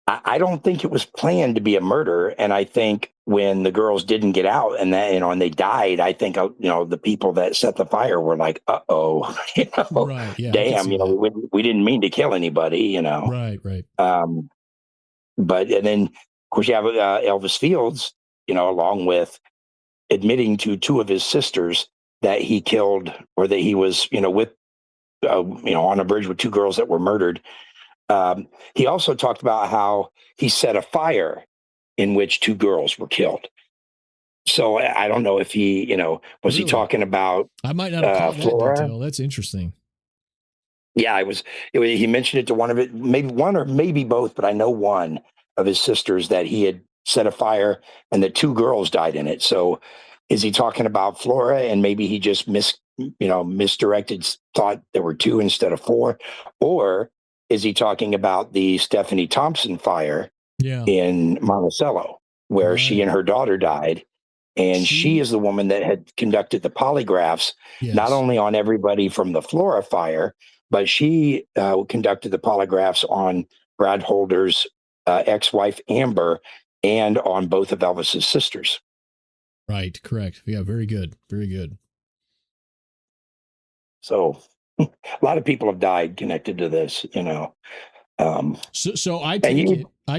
I don't think it was planned to be a murder. And I think when the girls didn't get out and and they died, I think, the people that set the fire were like, uh-oh, Right. Yeah. damn, we didn't mean to kill anybody, Right. Right. But, and then, of course, you have Elvis Fields, along with admitting to two of his sisters that he killed, or that he was, with, on a bridge with two girls that were murdered. He also talked about how he set a fire in which two girls were killed. So I don't know if he, was he talking about? I might not have caught that detail. That's interesting. Yeah, he mentioned it to one of it, maybe one or maybe both, but I know one of his sisters that he had set a fire and the two girls died in it. So is he talking about Flora, and maybe he just misdirected, thought there were two instead of four? Or is he talking about the Stephanie Thompson fire in Monticello, where she and her daughter died? And she is the woman that had conducted the polygraphs, not only on everybody from the Flora fire, but she conducted the polygraphs on Brad Holder's ex-wife, Amber, and on both of Elvis's sisters. Right. Correct. Yeah. Very good. Very good. So a lot of people have died connected to this, So I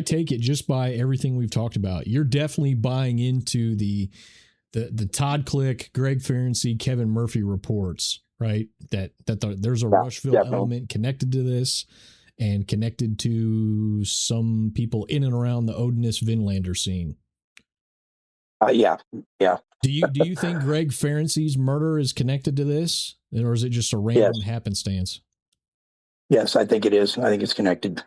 take it just by everything we've talked about. You're definitely buying into the Todd Click, Greg Ferenczi, Kevin Murphy reports, right? That there's a Rushville element connected to this, and connected to some people in and around the Odinist Vinlander scene. Yeah. Do you think Greg Ferenczi's murder is connected to this, or is it just a random happenstance? Yes, I think it is. I think it's connected.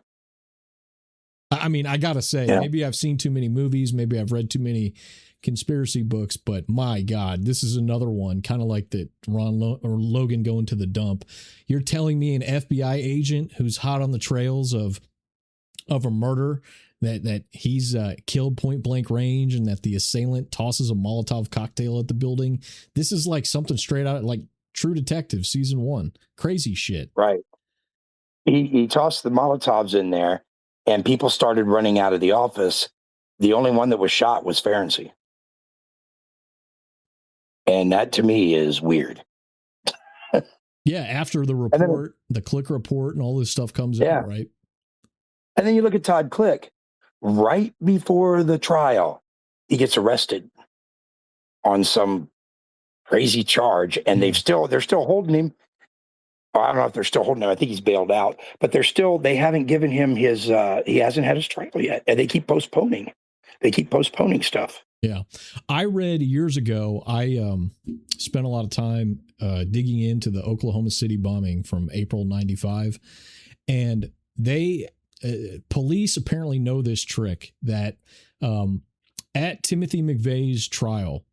I mean, I gotta say, maybe I've seen too many movies, maybe I've read too many conspiracy books, but my God, this is another one, kind of like that Logan going to the dump. You're telling me an FBI agent who's hot on the trails of a murder, that he's killed point blank range, and that the assailant tosses a Molotov cocktail at the building? This is like something straight out like True Detective season 1. Crazy shit. Right. He tossed the Molotovs in there, and people started running out of the office. The only one that was shot was Ferenczi. And that to me is weird. Yeah, after the report, the Click report and all this stuff comes out, right? And then you look at Todd Click. Right before the trial, he gets arrested on some crazy charge, and they're still holding him. I don't know if they're still holding him. I think he's bailed out, but they haven't given him his, he hasn't had his trial yet. And they keep postponing. Stuff. Yeah. I read years ago, I spent a lot of time digging into the Oklahoma City bombing from April 95. And police apparently know this trick, that at Timothy McVeigh's trial,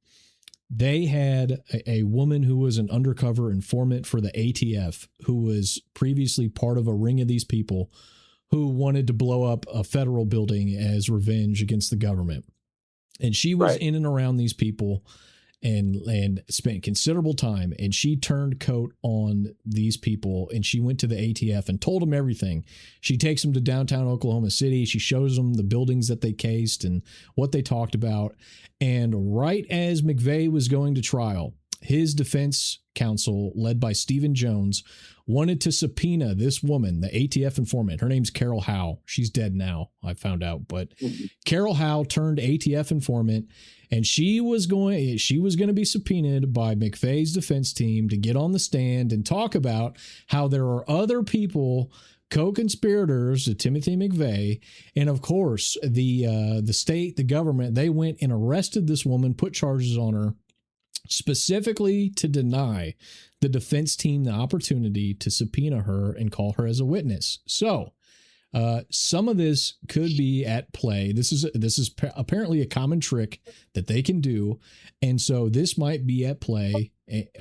they had a woman who was an undercover informant for the ATF, who was previously part of a ring of these people who wanted to blow up a federal building as revenge against the government. And she was in and around these people and spent considerable time, and she turned coat on these people, and she went to the ATF and told them everything. She takes them to downtown Oklahoma City. She shows them the buildings that they cased and what they talked about. And right as McVeigh was going to trial, his defense counsel, led by Stephen Jones, wanted to subpoena this woman, the ATF informant. Her name's Carol Howe. She's dead now, I found out. But Carol Howe turned ATF informant, and she was going to be subpoenaed by McVeigh's defense team to get on the stand and talk about how there are other people, co-conspirators to Timothy McVeigh. And of course, the state, the government, they went and arrested this woman, put charges on her, specifically to deny the defense team the opportunity to subpoena her and call her as a witness. So Some of this could be at play. This is apparently a common trick that they can do, and so this might be at play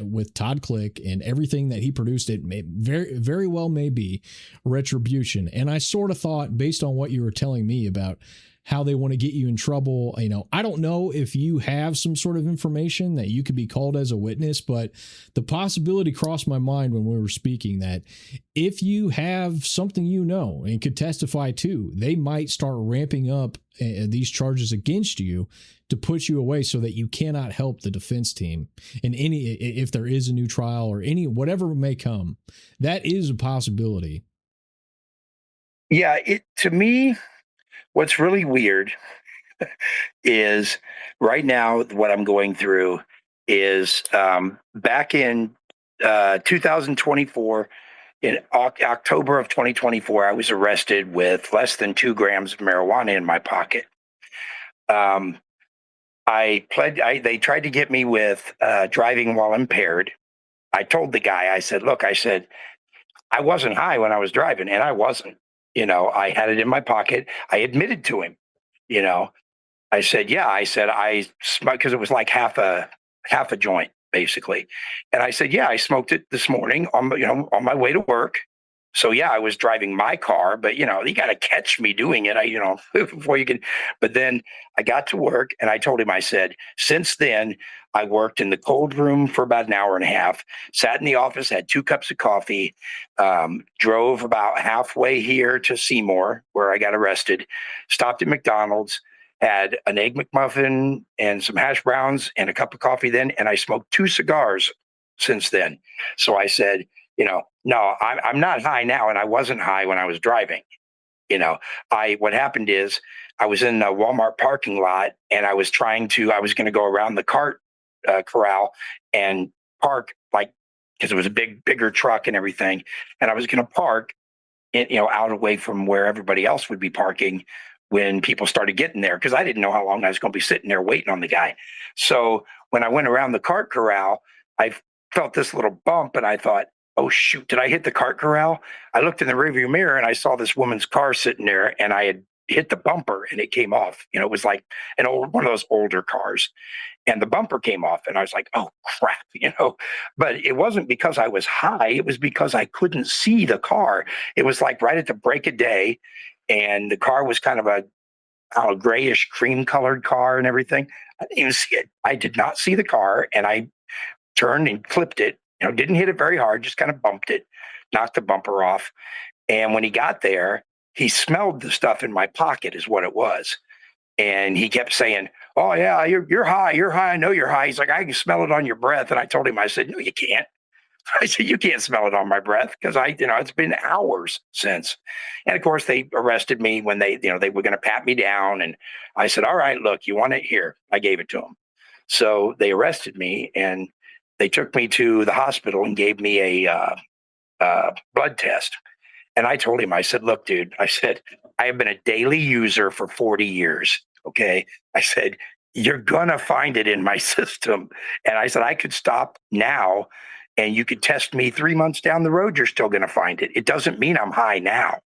with Todd Click and everything that he produced. It may very well may be retribution. And I sort of thought, based on what you were telling me about how they want to get you in trouble, I don't know if you have some sort of information that you could be called as a witness, but the possibility crossed my mind when we were speaking that if you have something and could testify to, they might start ramping up these charges against you to put you away so that you cannot help the defense team in if there is a new trial or whatever may come. That is a possibility. Yeah, to me, what's really weird is right now what I'm going through is back in 2024, in October of 2024, I was arrested with less than 2 grams of marijuana in my pocket. They tried to get me with driving while impaired. I told the guy, I said, look, I wasn't high when I was driving, and I wasn't. I had it in my pocket. I admitted to him, I said, I smoked, because it was like half a joint, basically. And I said, I smoked it this morning on my way to work. So I was driving my car, but you got to catch me doing it. Before you can. But then I got to work, and I told him, I said, since then I worked in the cold room for about an hour and a half, sat in the office, had 2 cups of coffee, drove about halfway here to Seymour, where I got arrested, stopped at McDonald's, had an egg McMuffin and some hash browns and a cup of coffee then, and I smoked 2 cigars since then. So I said, no, I'm not high now, and I wasn't high when I was driving. What happened is I was in a Walmart parking lot, and I was going to go around the cart corral and park, because it was a bigger truck and everything, and I was going to park, out away from where everybody else would be parking when people started getting there, because I didn't know how long I was going to be sitting there waiting on the guy. So when I went around the cart corral, I felt this little bump, and I thought, oh shoot, did I hit the cart corral? I looked in the rearview mirror, and I saw this woman's car sitting there, and I had hit the bumper, and it came off. It was like one of those older cars, and the bumper came off, and I was like, oh crap, but it wasn't because I was high. It was because I couldn't see the car. It was like right at the break of day, and the car was kind of a grayish cream colored car and everything. I didn't even see it. I did not see the car, and I turned and clipped it. Didn't hit it very hard, just kind of bumped it, knocked the bumper off. And when he got there, he smelled the stuff in my pocket is what it was. And he kept saying, oh yeah, you're high. You're high. I know you're high. He's like, I can smell it on your breath. And I told him, I said, no, you can't. I said, you can't smell it on my breath, because it's been hours since. And of course they arrested me when they were going to pat me down. And I said, all right, look, you want it here? I gave it to them. So they arrested me, and they took me to the hospital and gave me a blood test. And I told him, I said, look, dude, I said, I have been a daily user for 40 years. Okay. I said, you're going to find it in my system. And I said, I could stop now, and you could test me 3 months down the road. You're still going to find it. It doesn't mean I'm high now.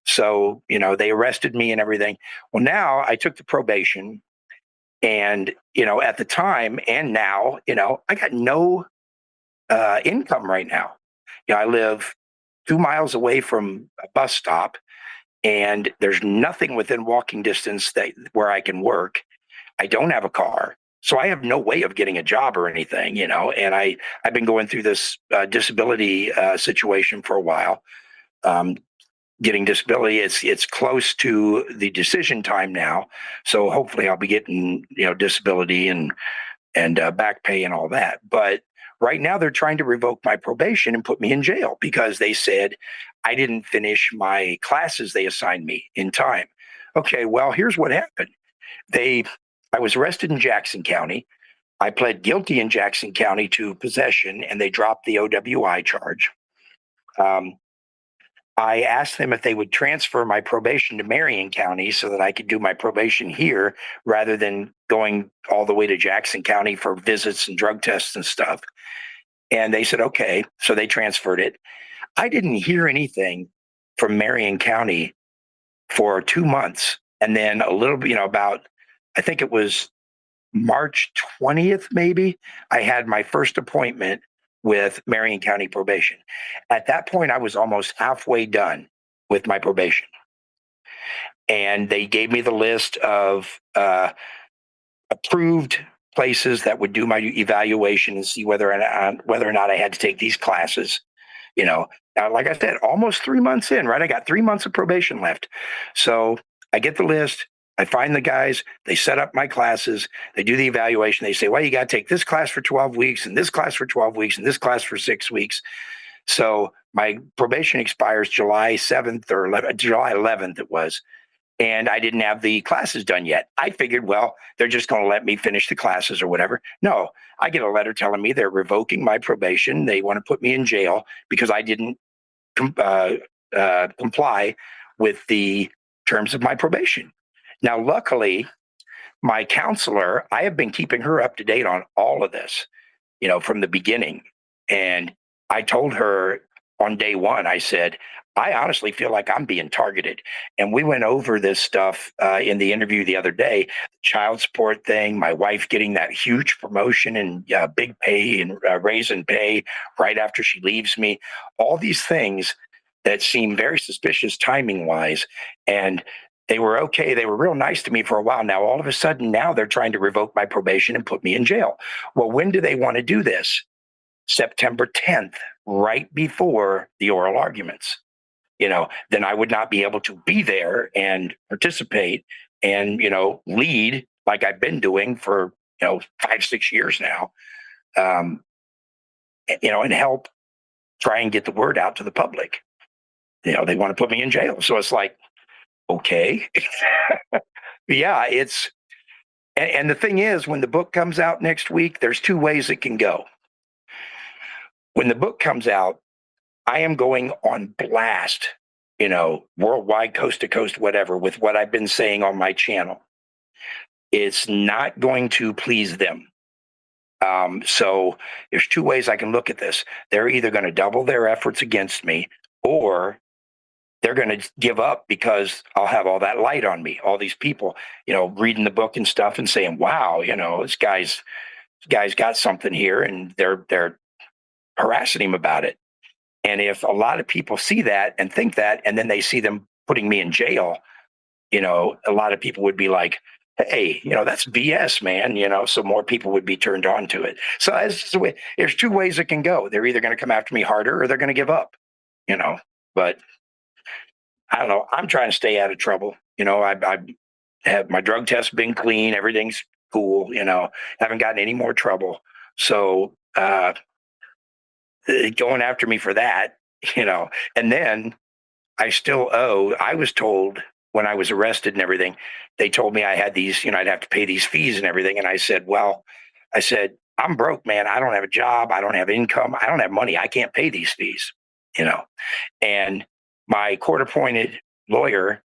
So, they arrested me and everything. Well, now I took the probation. And, at the time and now, I got no income right now. I live 2 miles away from a bus stop, and there's nothing within walking distance where I can work. I don't have a car, so I have no way of getting a job or anything, and I've been going through this disability situation for a while. Getting disability, it's close to the decision time now, so hopefully I'll be getting disability and back pay and all that. But right now they're trying to revoke my probation and put me in jail because they said I didn't finish my classes they assigned me in time. Okay, well, here's what happened. I was arrested in Jackson County. I pled guilty in Jackson County to possession, and they dropped the OWI charge. I asked them if they would transfer my probation to Marion County so that I could do my probation here rather than going all the way to Jackson County for visits and drug tests and stuff. And they said, okay. So they transferred it. I didn't hear anything from Marion County for 2 months. And then a little bit, about, I think it was March 20th, maybe, I had my first appointment with Marion County Probation. At that point, I was almost halfway done with my probation. And they gave me the list of approved places that would do my evaluation and see whether or not I had to take these classes. Now, like I said, almost 3 months in, right? I got 3 months of probation left. So I get the list. I find the guys, they set up my classes, they do the evaluation. They say, well, you got to take this class for 12 weeks and this class for 12 weeks and this class for 6 weeks. So my probation expires July 7th or July 11th it was. And I didn't have the classes done yet. I figured, well, they're just going to let me finish the classes or whatever. No, I get a letter telling me they're revoking my probation. They want to put me in jail because I didn't comply with the terms of my probation. Now, luckily, my counselor, I have been keeping her up to date on all of this, from the beginning. And I told her on day one, I said, I honestly feel like I'm being targeted. And we went over this stuff in the interview the other day, the child support thing, my wife getting that huge promotion and big pay and raise in pay right after she leaves me, all these things that seem very suspicious timing wise. And they were okay. They were real nice to me for a while. Now, all of a sudden, now they're trying to revoke my probation and put me in jail. Well, when do they want to do this? September 10th, right before the oral arguments. Then I would not be able to be there and participate and, lead like I've been doing for, 5-6 years now, and help try and get the word out to the public. They want to put me in jail. So it's like, okay. Yeah, and the thing is, when the book comes out next week, there's 2 ways it can go. When the book comes out, I am going on blast, worldwide, coast to coast, whatever, with what I've been saying on my channel. It's not going to please them. So there's 2 ways I can look at this. They're either going to double their efforts against me, or they're going to give up because I'll have all that light on me, all these people, reading the book and stuff and saying, wow, this guy's got something here, and they're harassing him about it. And if a lot of people see that and think that, and then they see them putting me in jail, a lot of people would be like, hey, that's BS, man. So more people would be turned on to it. So there's 2 ways it can go. They're either going to come after me harder or they're going to give up, but I don't know. I'm trying to stay out of trouble. I have my drug test been clean. Everything's cool. Haven't gotten any more trouble. So, going after me for that, and then I still owe. I was told when I was arrested and everything, they told me I had these, I'd have to pay these fees and everything. And I said, I'm broke, man. I don't have a job. I don't have income. I don't have money. I can't pay these fees, and my court appointed lawyer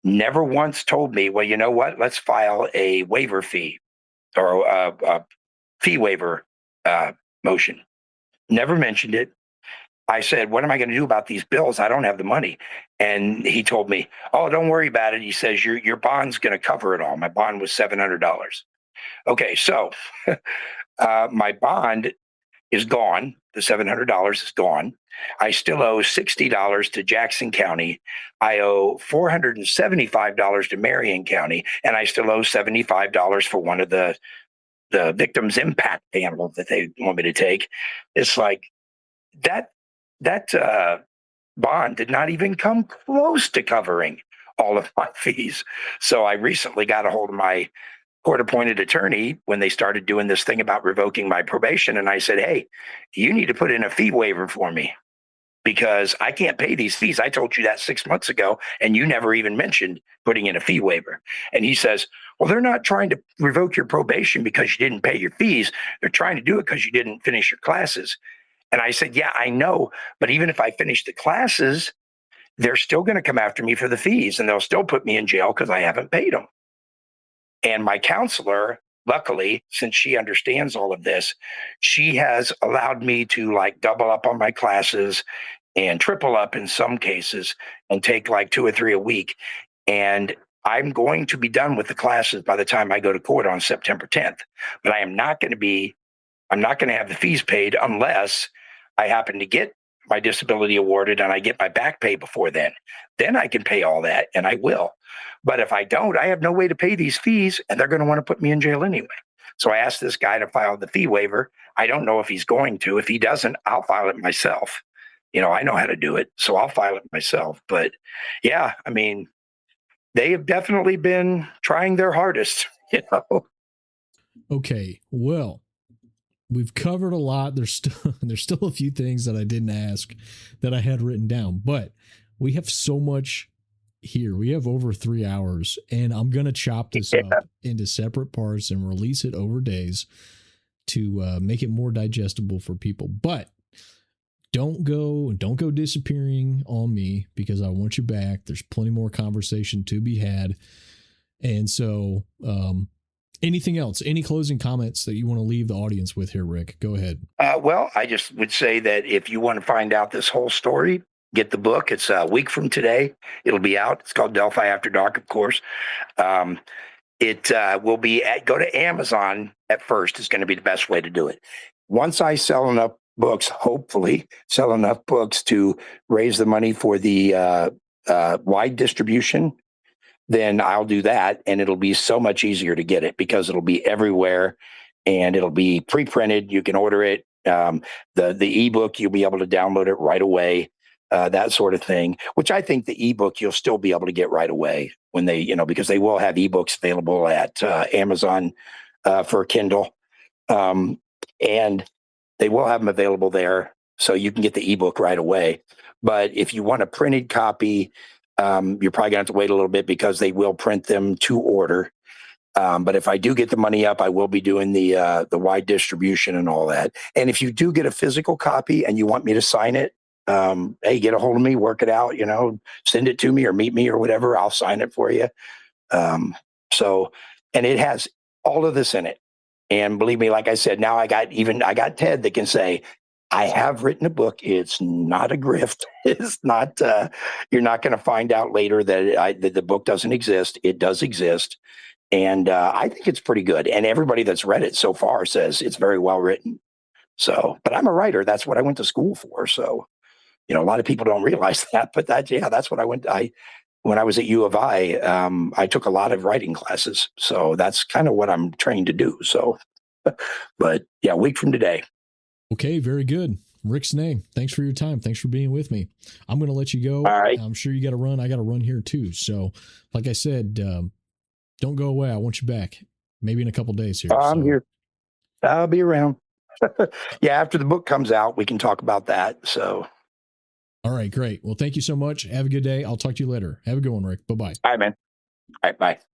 never once told me, well, you know what? Let's file a waiver fee or a fee waiver motion. Never mentioned it. I said, what am I going to do about these bills? I don't have the money. And he told me, oh, don't worry about it. He says, your bond's going to cover it all. My bond was $700. Okay, so my bond is gone. The $700 is gone. I still owe $60 to Jackson County. I owe $475 to Marion County. And I still owe $75 for one of the victims impact panel that they want me to take. It's like that bond did not even come close to covering all of my fees. So I recently got a hold of my court-appointed attorney when they started doing this thing about revoking my probation. And I said, hey, you need to put in a fee waiver for me because I can't pay these fees. I told you that 6 months ago, and you never even mentioned putting in a fee waiver. And he says, well, they're not trying to revoke your probation because you didn't pay your fees. They're trying to do it because you didn't finish your classes. And I said, yeah, I know. But even if I finish the classes, they're still going to come after me for the fees, and they'll still put me in jail because I haven't paid them. And my counselor, luckily, since she understands all of this, she has allowed me to like double up on my classes and triple up in some cases and take like 2 or 3 a week. And I'm going to be done with the classes by the time I go to court on September 10th. But I'm not going to have the fees paid unless I happen to get my disability awarded and I get my back pay before then. Then I can pay all that, and I will. But if I don't, I have no way to pay these fees, and they're going to want to put me in jail anyway. So I asked this guy to file the fee waiver. I don't know if he's going to. If he doesn't, I'll file it myself. I know how to do it, so I'll file it myself. But yeah, I mean, they have definitely been trying their hardest, Okay, well, we've covered a lot. There's still a few things that I didn't ask that I had written down, but we have so much here. We have over 3 hours, and I'm going to chop this up into separate parts and release it over days to make it more digestible for people. But don't go disappearing on me, because I want you back. There's plenty more conversation to be had. And so, anything else? Any closing comments that you want to leave the audience with here, Rick? Go ahead. Well, I just would say that if you want to find out this whole story, get the book. It's a week from today. It'll be out. It's called Delphi After Dark, of course. It will be go to Amazon at first is going to be the best way to do it. Once I sell enough books, hopefully sell enough books to raise the money for the wide distribution, then I'll do that, and it'll be so much easier to get it because it'll be everywhere, and it'll be pre-printed. You can order it. The ebook, you'll be able to download it right away, that sort of thing, which I think the ebook you'll still be able to get right away when they, because they will have ebooks available at Amazon for Kindle, and they will have them available there, so you can get the ebook right away. But if you want a printed copy, you're probably gonna have to wait a little bit because they will print them to order. But if I do get the money up, I will be doing the wide distribution and all that. And if you do get a physical copy and you want me to sign it, hey, get a hold of me, work it out, send it to me or meet me or whatever. I'll sign it for you. And it has all of this in it. And believe me, like I said, now I got Ted that can say, I have written a book. It's not a grift. It's not, you're not going to find out later that the book doesn't exist. It does exist. And I think it's pretty good. And everybody that's read it so far says it's very well written. So, but I'm a writer. That's what I went to school for. So, a lot of people don't realize that, but that's what when I was at U of I took a lot of writing classes. So that's kind of what I'm trained to do. So, but yeah, a week from today. Okay, very good. Rick Snay, thanks for your time. Thanks for being with me. I'm going to let you go. All right. I'm sure you got to run. I got to run here too. So, like I said, don't go away. I want you back. Maybe in a couple days here. I'm here. I'll be around. Yeah, after the book comes out, we can talk about that. So. All right, great. Well, thank you so much. Have a good day. I'll talk to you later. Have a good one, Rick. Bye-bye. All right, man. All right, bye.